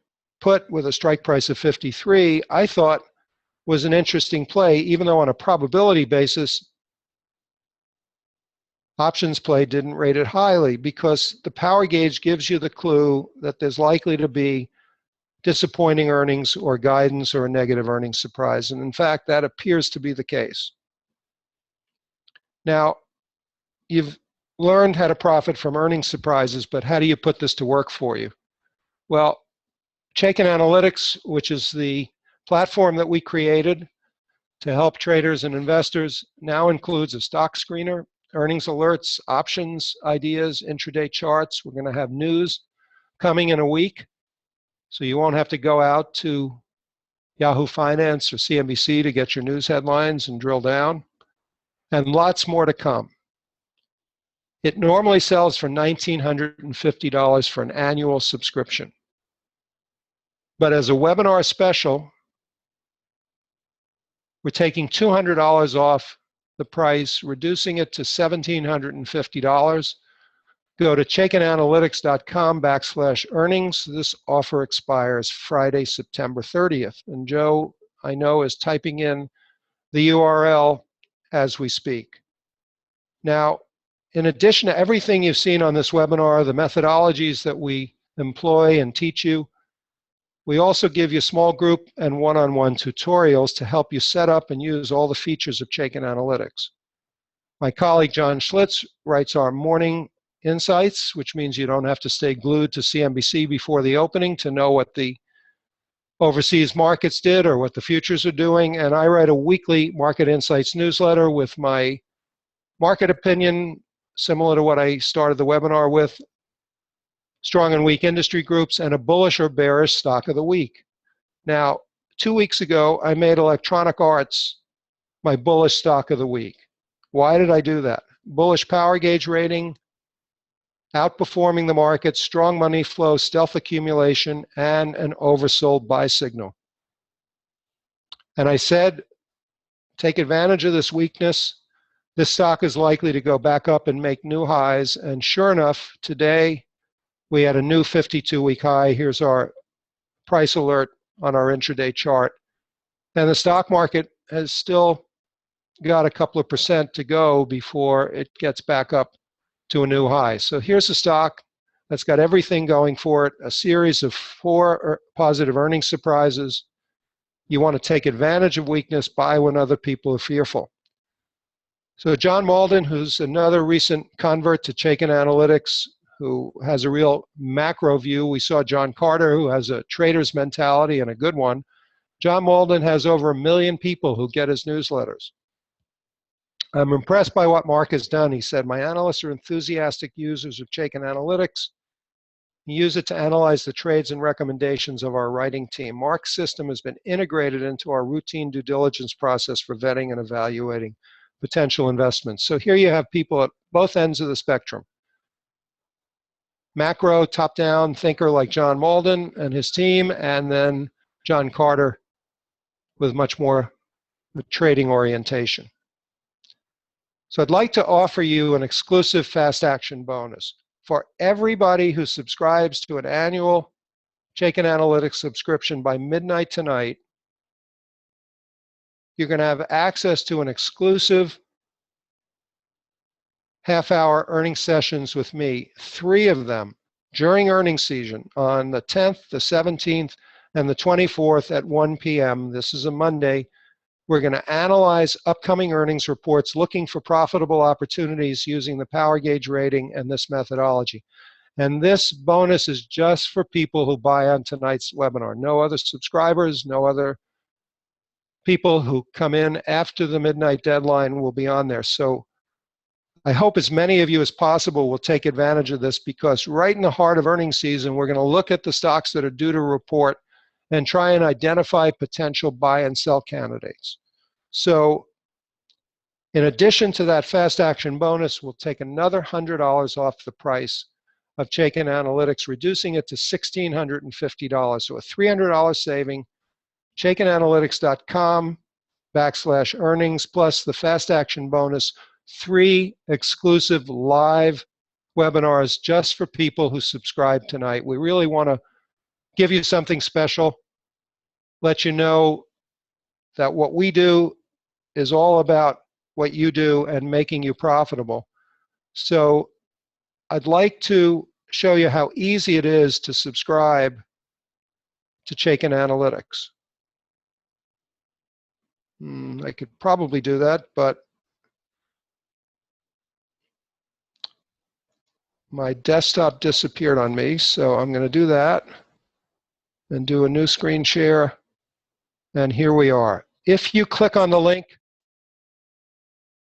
put with a strike price of 53, I thought was an interesting play, even though on a probability basis, options play didn't rate it highly, because the power gauge gives you the clue that there's likely to be disappointing earnings or guidance or a negative earnings surprise. And in fact, that appears to be the case. Now, you've learned how to profit from earnings surprises, but how do you put this to work for you? Well, Chaikin Analytics, which is the platform that we created to help traders and investors, now includes a stock screener, earnings alerts, options, ideas, intraday charts. We're going to have news coming in a week, so you won't have to go out to Yahoo Finance or CNBC to get your news headlines and drill down, and lots more to come. It normally sells for $1,950 for an annual subscription. But as a webinar special, we're taking $200 off the price, reducing it to $1,750. Go to chaikinanalytics.com/earnings. This offer expires Friday, September 30th. And Joe, I know, is typing in the URL as we speak. Now, in addition to everything you've seen on this webinar, the methodologies that we employ and teach you, we also give you small group and one-on-one tutorials to help you set up and use all the features of Chaikin Analytics. My colleague John Schlitz writes our morning insights, which means you don't have to stay glued to CNBC before the opening to know what the overseas markets did or what the futures are doing. And I write a weekly Market Insights newsletter with my market opinion, similar to what I started the webinar with, strong and weak industry groups, and a bullish or bearish stock of the week. Now, 2 weeks ago, I made Electronic Arts my bullish stock of the week. Why did I do that? Bullish power gauge rating, outperforming the market, strong money flow, stealth accumulation, and an oversold buy signal. And I said, take advantage of this weakness. This stock is likely to go back up and make new highs. And sure enough, today we had a new 52-week high. Here's our price alert on our intraday chart. And the stock market has still got a couple of percent to go before it gets back up to a new high. So here's a stock that's got everything going for it, a series of 4 positive earnings surprises. You want to take advantage of weakness, buy when other people are fearful. So John Malden, who's another recent convert to Chaikin Analytics, who has a real macro view. We saw John Carter, who has a trader's mentality and a good one. John Malden has over 1 million people who get his newsletters. I'm impressed by what Mark has done. He said, my analysts are enthusiastic users of Chaikin Analytics. He used it to analyze the trades and recommendations of our writing team. Mark's system has been integrated into our routine due diligence process for vetting and evaluating potential investments. So here you have people at both ends of the spectrum. Macro, top-down thinker like John Malden and his team, and then John Carter with much more trading orientation. So I'd like to offer you an exclusive fast action bonus. For everybody who subscribes to an annual Chaikin Analytics subscription by midnight tonight, you're going to have access to an exclusive half-hour earnings sessions with me, 3 of them during earnings season on the 10th, the 17th, and the 24th at 1 p.m. This is a Monday. We're going to analyze upcoming earnings reports, looking for profitable opportunities using the power gauge rating and this methodology. And this bonus is just for people who buy on tonight's webinar. No other subscribers, no other people who come in after the midnight deadline will be on there. So I hope as many of you as possible will take advantage of this, because right in the heart of earnings season, we're going to look at the stocks that are due to report and try and identify potential buy and sell candidates. So in addition to that fast action bonus, we'll take another $100 off the price of Chaikin Analytics, reducing it to $1,650. So a $300 saving. chaikinanalytics.com/earnings plus the fast action bonus, 3 exclusive live webinars just for people who subscribe tonight. We really want to give you something special, let you know that what we do is all about what you do and making you profitable. So I'd like to show you how easy it is to subscribe to Chaikin Analytics. I could probably do that, but my desktop disappeared on me, so I'm going to do that and do a new screen share. And here we are. If you click on the link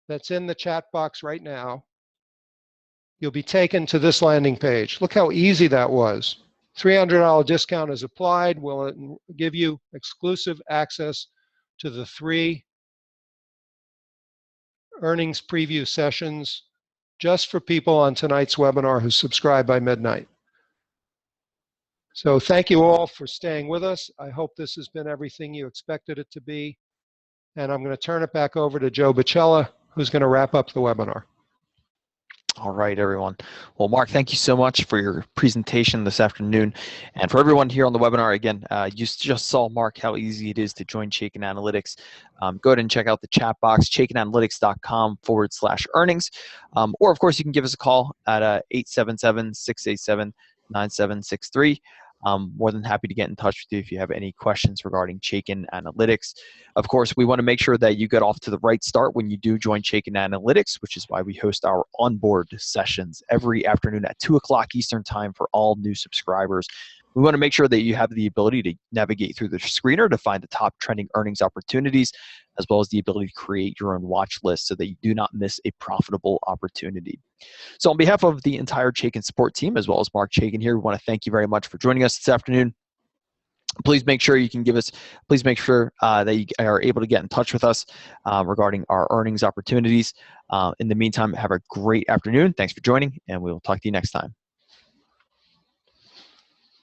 that's in the chat box right now, you'll be taken to this landing page. Look how easy that was. $300 discount is applied. Will give you exclusive access to the 3 earnings preview sessions just for people on tonight's webinar who subscribe by midnight. So thank you all for staying with us. I hope this has been everything you expected it to be. And I'm going to turn it back over to Joe Bacella, who's going to wrap up the webinar. All right, everyone. Well, Mark, thank you so much for your presentation this afternoon. And for everyone here on the webinar, again, you just saw, Mark, how easy it is to join Chaikin Analytics. Go ahead and check out the chat box, chaikinanalytics.com/earnings. Or, of course, you can give us a call at 877-687-9763. More than happy to get in touch with you if you have any questions regarding Chaikin Analytics. Of course, we want to make sure that you get off to the right start when you do join Chaikin Analytics, which is why we host our onboard sessions every afternoon at 2 o'clock Eastern Time for all new subscribers. We want to make sure that you have the ability to navigate through the screener to find the top trending earnings opportunities, as well as the ability to create your own watch list so that you do not miss a profitable opportunity. So on behalf of the entire Chaikin support team, as well as Mark Chaikin here, we want to thank you very much for joining us this afternoon. Please make sure you can give us, please make sure that you are able to get in touch with us regarding our earnings opportunities. In the meantime, have a great afternoon. Thanks for joining, and we will talk to you next time.